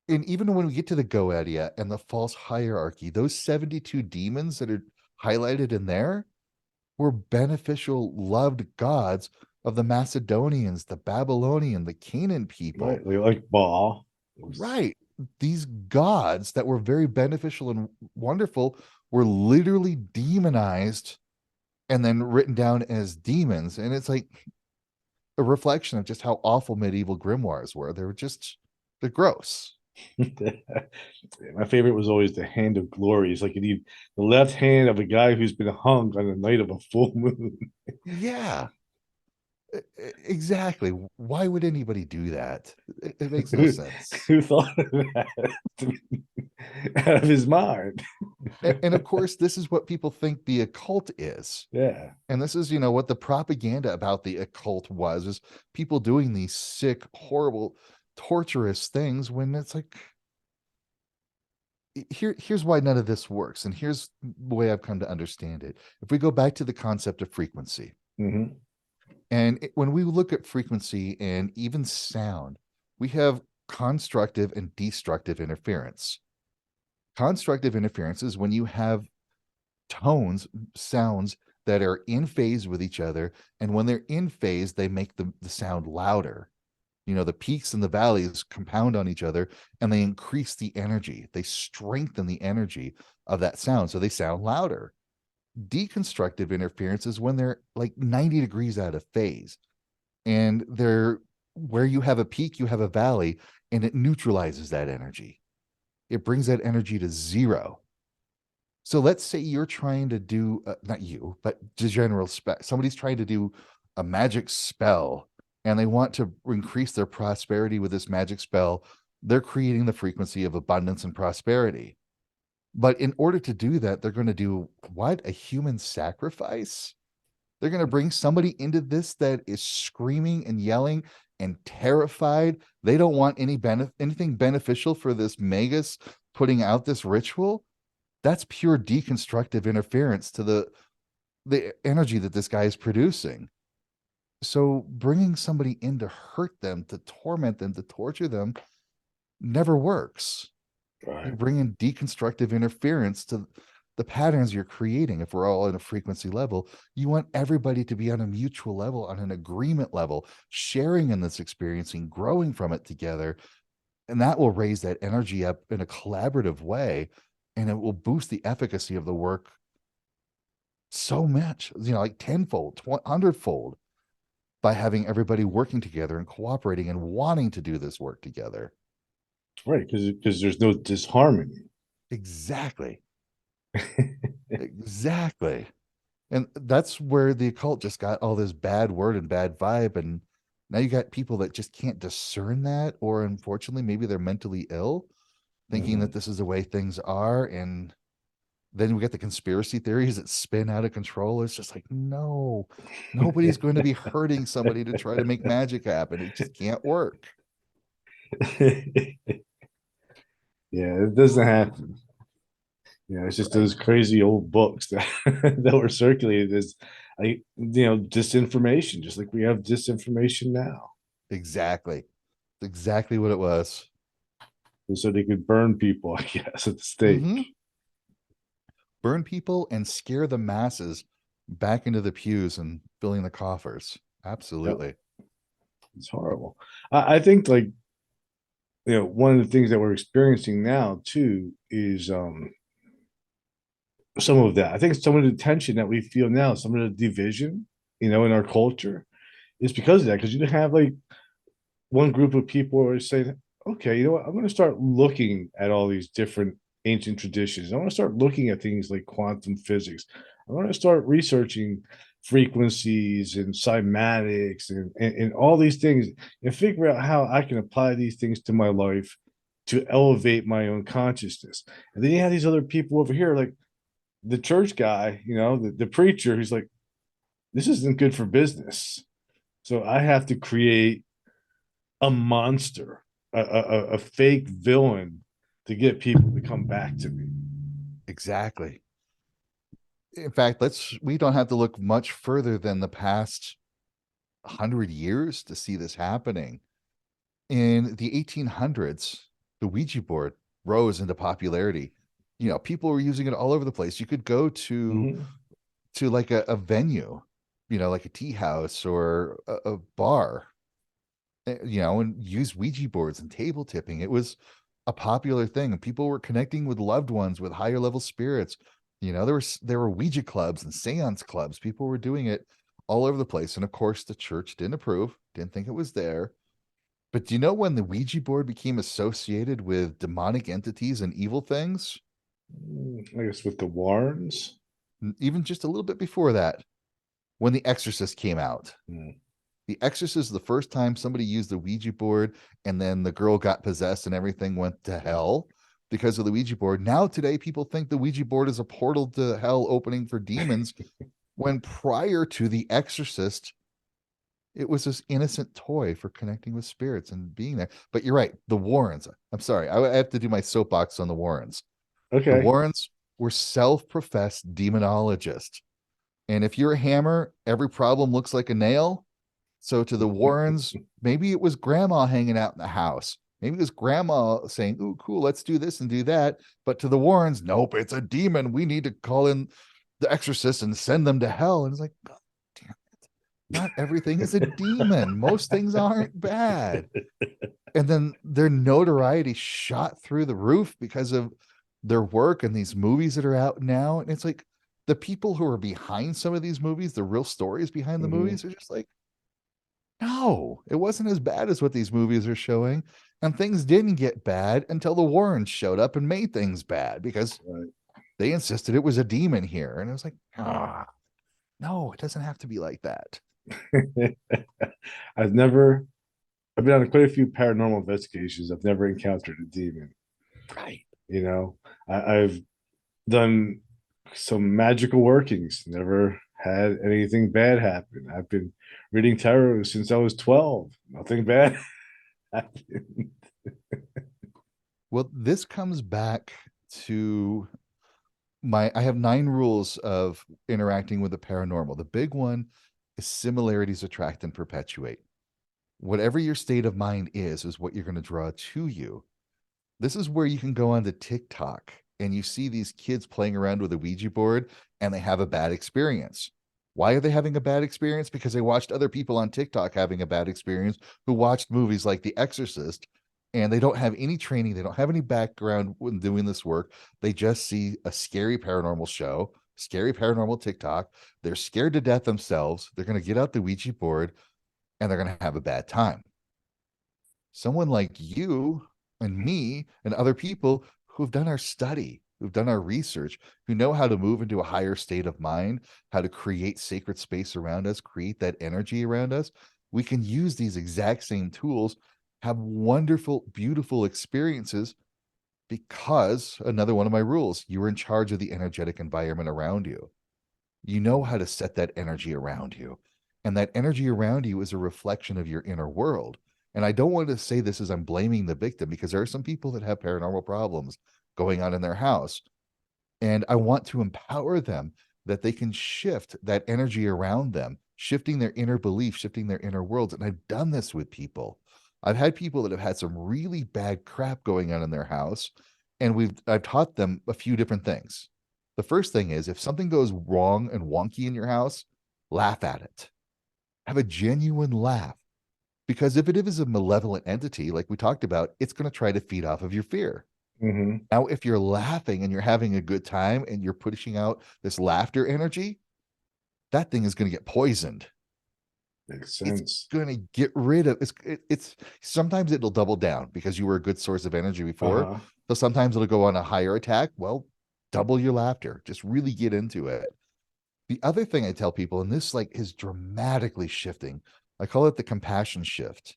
And even when we get to the Goetia and the false hierarchy, those 72 demons that are highlighted in there, were beneficial, loved gods of the Macedonians, the Babylonian, the Canaan people. Right. Like Baal. Right. These gods that were very beneficial and wonderful were literally demonized and then written down as demons. And it's like a reflection of just how awful medieval grimoires were. They're gross. My favorite was always the Hand of Glory. It's like you need the left hand of a guy who's been hung on the night of a full moon. Yeah, exactly. Why would anybody do that? It makes no who, sense. who thought of that out of his mind? And of course, this is what people think the occult is. Yeah. And this is, what the propaganda about the occult was, is people doing these sick, horrible, torturous things, when it's like, here's why none of this works. And here's the way I've come to understand it. If we go back to the concept of frequency, Hmm. and when we look at frequency and even sound, we have constructive and destructive interference. Constructive interference is when you have tones, sounds that are in phase with each other. And when they're in phase, they make the sound louder. The peaks and the valleys compound on each other, and they increase the energy. They strengthen the energy of that sound. So they sound louder. Deconstructive interference is when they're like 90 degrees out of phase, and they're where you have a peak, you have a valley, and it neutralizes that energy. It brings that energy to zero. So let's say you're trying to do, not you, but the general spec. Somebody's trying to do a magic spell, and they want to increase their prosperity with this magic spell. They're creating the frequency of abundance and prosperity. But in order to do that, they're going to do what? A human sacrifice? They're going to bring somebody into this that is screaming and yelling and terrified. They don't want anything beneficial for this magus putting out this ritual. That's pure deconstructive interference to the energy that this guy is producing. So bringing somebody in to hurt them, to torment them, to torture them never works. You're Right. bringing deconstructive interference to the patterns you're creating. If we're all in a frequency level, you want everybody to be on a mutual level, on an agreement level, sharing in this experience and growing from it together. And that will raise that energy up in a collaborative way, and it will boost the efficacy of the work so much, like tenfold, 100-fold, by having everybody working together and cooperating and wanting to do this work together. Right. Because there's no disharmony. Exactly. Exactly. And that's where the occult just got all this bad word and bad vibe. And now you got people that just can't discern that, or unfortunately, maybe they're mentally ill, thinking that Hmm. this is the way things are. And then we get the conspiracy theories that spin out of control. It's just like, no, nobody's going to be hurting somebody to try to make magic happen. It just can't work. Yeah, it doesn't happen. It's just Right. those crazy old books that that were circulated as disinformation, just like we have disinformation now. Exactly. Exactly what it was. And so they could burn people, I guess, at the Mm-hmm. stake. Burn people and scare the masses back into the pews and filling the coffers. Yep, Absolutely. it's horrible. I think like one of the things that we're experiencing now too is some of that. I think some of the tension that we feel now, some of the division, in our culture is because of that. Because you have like one group of people are saying, okay, you know what? I'm going to start looking at all these different ancient traditions. I want to start looking at things like quantum physics. I want to start researching frequencies and cymatics and all these things and figure out how I can apply these things to my life to elevate my own consciousness. And then you have these other people over here, like the church guy, the preacher, who's like, this isn't good for business. So I have to create a monster, a fake villain to get people to come back to me. Exactly. In fact, we don't have to look much further than the past 100 years to see this happening. In the 1800s, the Ouija board rose into popularity. People were using it all over the place. You could go Mm-hmm. to like a venue, like a tea house or a bar, and use Ouija boards and table tipping. It was a popular thing, and people were connecting with loved ones with higher level spirits. There were Ouija clubs and seance clubs. People were doing it all over the place. And of course, the church didn't approve, didn't think it was there. But do you know when the Ouija board became associated with demonic entities and evil things? I guess with the Warrens. Even just a little bit before that, when The Exorcist came out. Mm. The Exorcist is the first time somebody used the Ouija board, and then the girl got possessed and everything went to hell. because of the Ouija board. Now, today, people think the Ouija board is a portal to hell opening for demons, when prior to The Exorcist, it was this innocent toy for connecting with spirits and being there. But you're right, the Warrens. I'm sorry, I have to do my soapbox on the Warrens. The Okay. Warrens were self-professed demonologists. And if you're a hammer, every problem looks like a nail. So to the Warrens, maybe it was grandma hanging out in the house. Maybe it was grandma saying, "Ooh, cool, let's do this and do that." But to the Warrens, nope, it's a demon. We need to call in the exorcist and send them to hell. And it's like, God damn it. Not everything is a demon. Most things aren't bad. And then their notoriety shot through the roof because of their work and these movies that are out now. And it's like the people who are behind some of these movies, the real stories behind the Mhm. movies, are just like, no, it wasn't as bad as what these movies are showing. And things didn't get bad until the Warrens showed up and made things bad because Right. they insisted it was a demon here. And it was like, no, it doesn't have to be like that. I've never, I've been on quite a few paranormal investigations. I've never encountered a demon. Right. You know, I've done some magical workings, never had anything bad happen. I've been reading tarot since I was 12. Nothing bad happened. Well, this comes back to I have 9 rules of interacting with the paranormal. The big one is similarities attract and perpetuate. Whatever your state of mind is what you're going to draw to you. This is where you can go onto TikTok and you see these kids playing around with a Ouija board and they have a bad experience. Why are they having a bad experience? Because they watched other people on TikTok having a bad experience who watched movies like The Exorcist, and they don't have any training, they don't have any background when doing this work. They just see a scary paranormal show, scary paranormal TikTok. They're scared to death themselves. They're going to get out the Ouija board and they're going to have a bad time. Someone like you and me and other people who've done our study, who've done our research, who know how to move into a higher state of mind, how to create sacred space around us, create that energy around us, we can use these exact same tools, have wonderful, beautiful experiences, because another one of my rules, you're in charge of the energetic environment around you. You know how to set that energy around you. And that energy around you is a reflection of your inner world. And I don't want to say this as I'm blaming the victim, because there are some people that have paranormal problems going on in their house. And I want to empower them that they can shift that energy around them, shifting their inner belief, shifting their inner worlds. And I've done this with people. I've had people that have had some really bad crap going on in their house. And I've taught them a few different things. The first thing is, if something goes wrong and wonky in your house, laugh at it. Have a genuine laugh. Because if it is a malevolent entity, like we talked about, it's going to try to feed off of your fear. Mhm. Now, if you're laughing and you're having a good time and you're pushing out this laughter energy, that thing is going to get poisoned. Makes It's sense. going to get rid of it's sometimes it'll double down because you were a good source of energy before. Uh-huh. So sometimes it'll go on a higher attack. Well, double your laughter. Just really get into it. The other thing I tell people, and this like is dramatically shifting, I call it the compassion shift.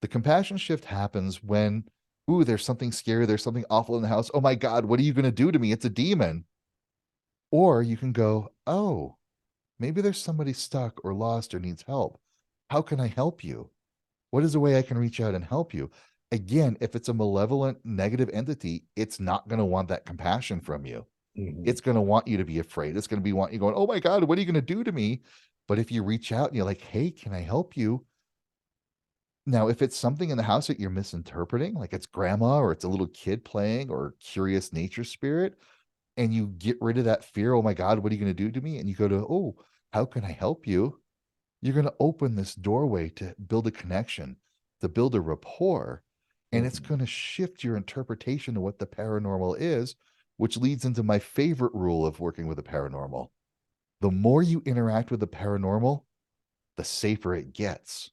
The compassion shift happens when, ooh, there's something scary, there's something awful in the house. Oh my God, what are you going to do to me? It's a demon. Or you can go, oh, maybe there's somebody stuck or lost or needs help. How can I help you? What is a way I can reach out and help you? Again, if it's a malevolent negative entity, it's not going to want that compassion from you. Mhm. It's going to want you to be afraid. It's going to be want you going, oh my God, what are you going to do to me? But if you reach out and you're like, hey, can I help you? Now, if it's something in the house that you're misinterpreting, like it's grandma or it's a little kid playing or curious nature spirit, and you get rid of that fear, oh my God, what are you going to do to me? And you go to, oh, how can I help you? You're going to open this doorway to build a connection, to build a rapport, and it's Mhm. going to shift your interpretation of what the paranormal is, which leads into my favorite rule of working with the paranormal. The more you interact with the paranormal, the safer it gets,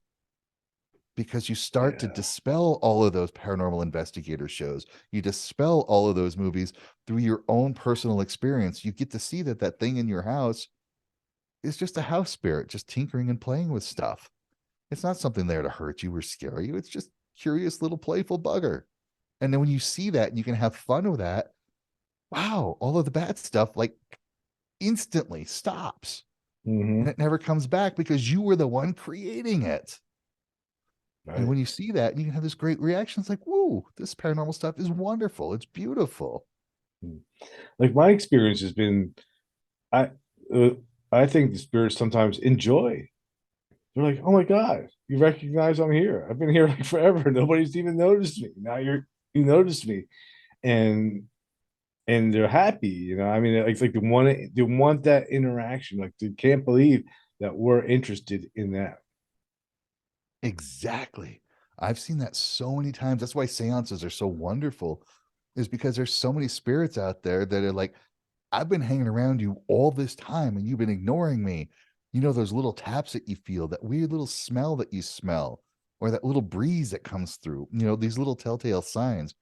because you start to Yeah. dispel all of those paranormal investigator shows. You dispel all of those movies through your own personal experience. You get to see that that thing in your house is just a house spirit, just tinkering and playing with stuff. It's not something there to hurt you or scare you. It's just curious little playful bugger. And then when you see that and you can have fun with that, wow, all of the bad stuff like instantly stops and Hmm. it never comes back because you were the one creating it. And Right. when you see that, and you can have this great reaction. It's like, whoa, this paranormal stuff is wonderful. It's beautiful. Mm. Like my experience has been, I, uh, I think the spirits sometimes enjoy. They're like, "Oh my God, you recognize I'm here. I've been here like forever. Nobody's even noticed me. Now you noticed me." And they're happy, I mean, it's like they want that interaction. Like they can't believe that we're interested in that. Exactly. I've seen that so many times. That's why seances are so wonderful, is because there's so many spirits out there that are like, I've been hanging around you all this time and you've been ignoring me. You know, those little taps that you feel, that weird little smell that you smell, or that little breeze that comes through, these little telltale signs.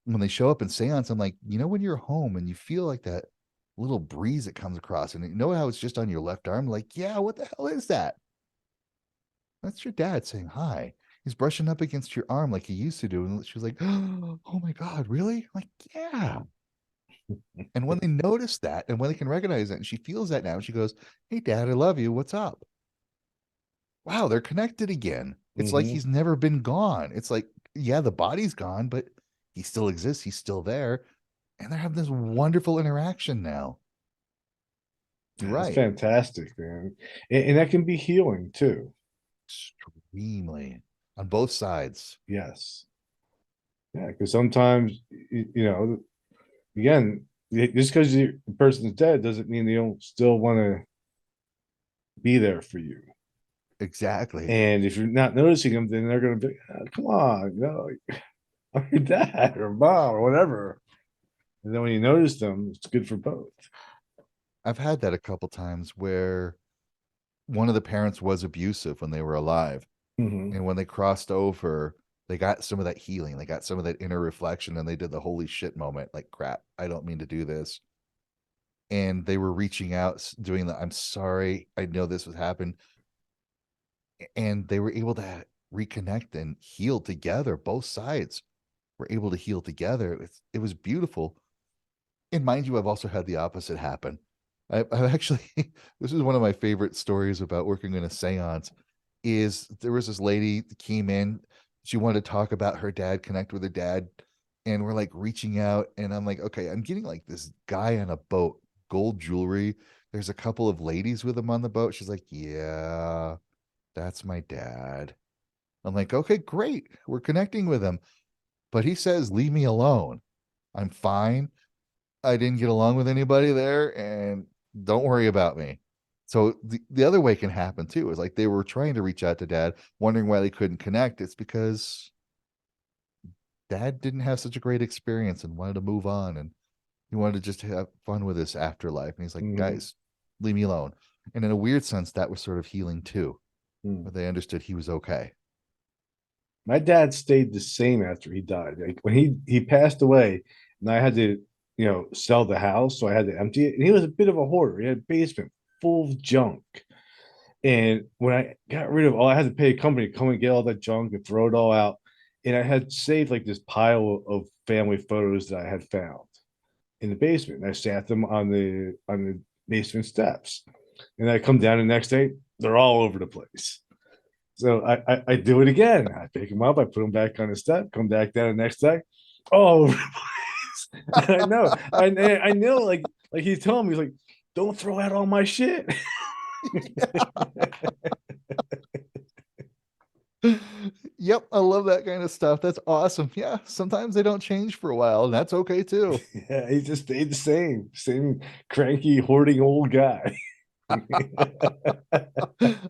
When they show up in seance, I'm like, when you're home and you feel like that little breeze that comes across, and you know how it's just on your left arm, like, yeah, what the hell is that? That's your dad saying hi. He's brushing up against your arm like he used to do. And she was like, oh my God, really? I'm like, yeah. And when they notice that and when they can recognize it, and she feels that now, she goes, hey, dad, I love you. What's up? Wow, they're connected again. It's like Hmm. he's never been gone. It's like, yeah, the body's gone, but he still exists. He's still there. And they're having this wonderful interaction now. You're That's right. fantastic, man. And that can be healing too. Extremely on both sides. Yes. Yeah, because sometimes again, just because the person's dead doesn't mean they don't still want to be there for you. Exactly. And if you're not noticing them, then they're going to be, come on, I'm your dad or mom or whatever. And then when you notice them, it's good for both. I've had that a couple times where one of the parents was abusive when they were alive. Hmm. And when they crossed over, they got some of that healing. They got some of that inner reflection and they did the holy shit moment. Like, crap, I don't mean to do this. And they were reaching out, doing the, I'm sorry, I know this would happen. And they were able to reconnect and heal together. Both sides were able to heal together. It was beautiful. And mind you, I've also had the opposite happen. I've actually, this is one of my favorite stories about working in a seance. Is there was this lady that came in, she wanted to talk about her dad, connect with her dad, and we're like reaching out, and I'm like, okay, I'm getting like this guy on a boat, gold jewelry. There's a couple of ladies with him on the boat. She's like, yeah, that's my dad. I'm like, okay, great, we're connecting with him, but he says, leave me alone. I'm fine. I didn't get along with anybody there, and don't worry about me. So the other way can happen too, is like they were trying to reach out to dad, wondering why they couldn't connect. It's because dad didn't have such a great experience and wanted to move on, and he wanted to just have fun with his afterlife. And he's like, Hmm. guys, leave me alone. And in a weird sense, that was sort of healing too, Hmm. but they understood he was okay. My dad stayed the same after he died. Like when he passed away, and I had to, sell the house, so I had to empty it. And he was a bit of a hoarder. He had a basement full of junk. And when I got rid of all, I had to pay a company to come and get all that junk and throw it all out. And I had saved like this pile of family photos that I had found in the basement. And I sat them on the basement steps. And I come down the next day, they're all over the place. So I do it again. I pick them up, I put them back on the step, come back down the next day, all over the place. And I know, like he's telling me, he's like, don't throw out all my shit. Yep, I love that kind of stuff. That's awesome. Yeah, sometimes they don't change for a while, and that's okay too. Yeah, he just stayed the same cranky, hoarding old guy. I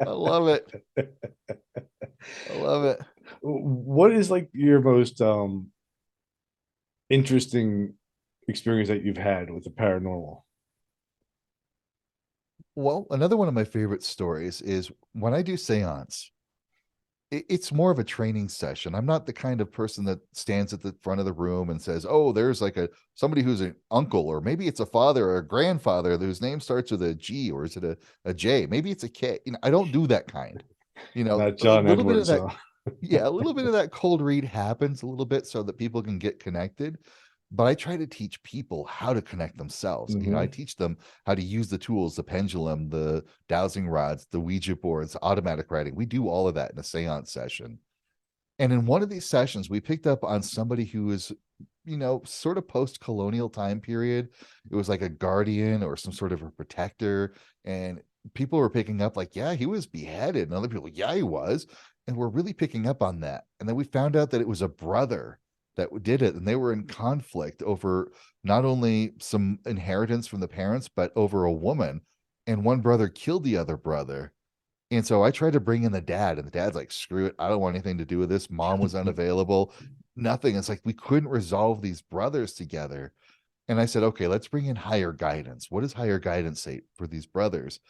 love it. I love it. What is like your most interesting experience that you've had with the paranormal? Well, another one of my favorite stories is when I do seance, it's more of a training session. I'm not the kind of person that stands at the front of the room and says, "Oh, there's like a somebody who's an uncle, or maybe it's a father or a grandfather whose name starts with a G, or is it a J? Maybe it's a K." I don't do that kind. Not A John little bit of Edwards, that. huh? Yeah, a little bit of that cold read happens a little bit so that people can get connected. But I try to teach people how to connect themselves. I Hmm. teach them how to use the tools, the pendulum, the dowsing rods, the Ouija boards, automatic writing. We do all of that in a seance session. And in one of these sessions, we picked up on somebody who was, sort of post colonial time period. It was like a guardian or some sort of a protector. And people were picking up, like, yeah, he was beheaded. And other people, yeah, he was. And we're really picking up on that. And then we found out that it was a brother that did it. And they were in conflict over not only some inheritance from the parents, but over a woman. And one brother killed the other brother, and so I tried to bring in the dad, and the dad's like, screw it. I don't want anything to do with this. Mom was unavailable. Nothing. It's like we couldn't resolve these brothers together. And I said, okay, let's bring in higher guidance. What does higher guidance say for these brothers?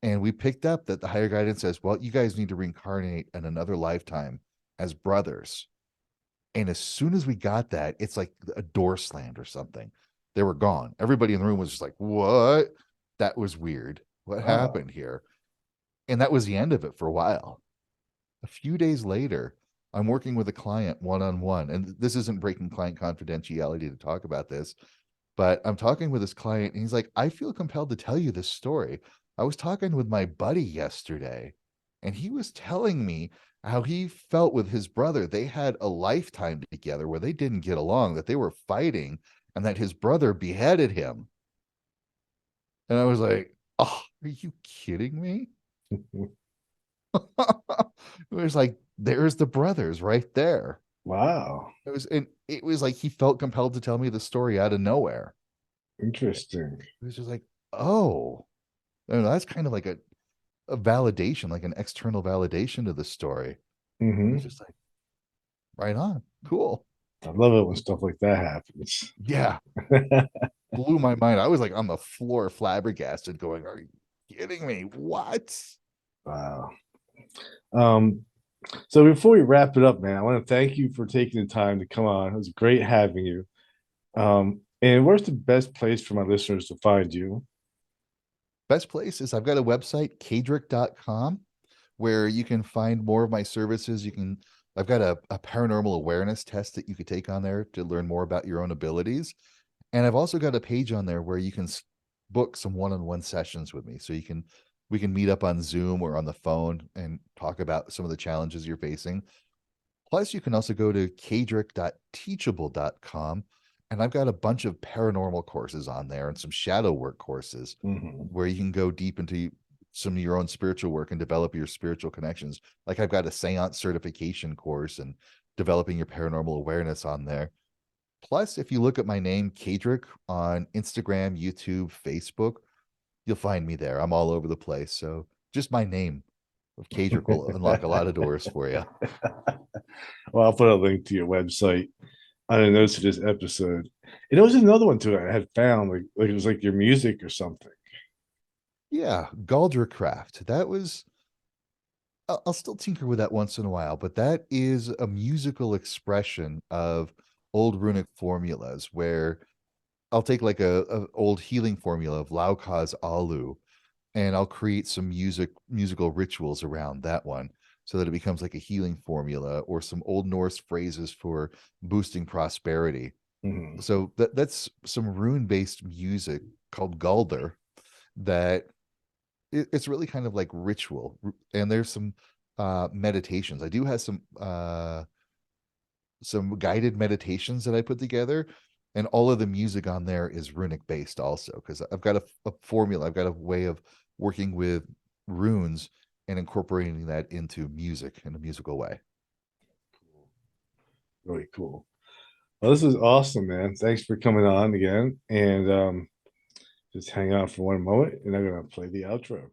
And we picked up that the higher guidance says, well, you guys need to reincarnate in another lifetime as brothers. And as soon as we got that, it's like a door slammed or something. They were gone. Everybody in the room was just like, what? That was weird. What Wow. happened here? And that was the end of it for a while. A few days later, I'm working with a client one on one, and this isn't breaking client confidentiality to talk about this, but I'm talking with this client, and he's like, I feel compelled to tell you this story. I was talking with my buddy yesterday, and he was telling me how he felt with his brother. They had a lifetime together where they didn't get along, that they were fighting, and that his brother beheaded him. And I was like, oh, are you kidding me? It was like, there's the brothers right there. Wow. It was like he felt compelled to tell me the story out of nowhere. Interesting. It was just like, oh, that's kind of like a validation, like an external validation to the story. It was Hmm. just like, right on, cool. I love it when stuff like that happens. Yeah, blew my mind. I was like on the floor, flabbergasted, going, "Are you kidding me? What?" Wow. Um, so before we wrap it up, man, I want to thank you for taking the time to come on. It was great having you. And where's the best place for my listeners to find you? Best place is I've got a website, kaedrich.com, where you can find more of my services. I've got a paranormal awareness test that you could take on there to learn more about your own abilities. And I've also got a page on there where you can book some one-on-one sessions with me. So we can meet up on Zoom or on the phone and talk about some of the challenges you're facing. Plus, you can also go to kaedrich.teachable.com, and I've got a bunch of paranormal courses on there and some shadow work courses Hmm. where you can go deep into some of your own spiritual work and develop your spiritual connections. Like I've got a seance certification course and developing your paranormal awareness on there. Plus, if you look at my name, Kaedrich, on Instagram, YouTube, Facebook, you'll find me there. I'm all over the place. So just my name of Kaedrich will unlock a lot of doors for you. Well, I'll put a link to your website on the notes of this episode. And there was another one too I had found, like it was like your music or something. Yeah, Galdercraft. That was I'll still tinker with that once in a while, but that is a musical expression of old runic formulas where I'll take like a old healing formula of Laukaz Alu, and I'll create some musical rituals around that one so that it becomes like a healing formula or some old Norse phrases for boosting prosperity. Hmm. So that's some rune based music called Galder that it's really kind of like ritual. And there's some meditations. I do have some guided meditations that I put together, and all of the music on there is runic based also, because I've got a formula. I've got a way of working with runes and incorporating that into music in a musical way. Really cool. Well, this is awesome, man. Thanks for coming on again. And just hang on for one moment, and I'm gonna play the outro.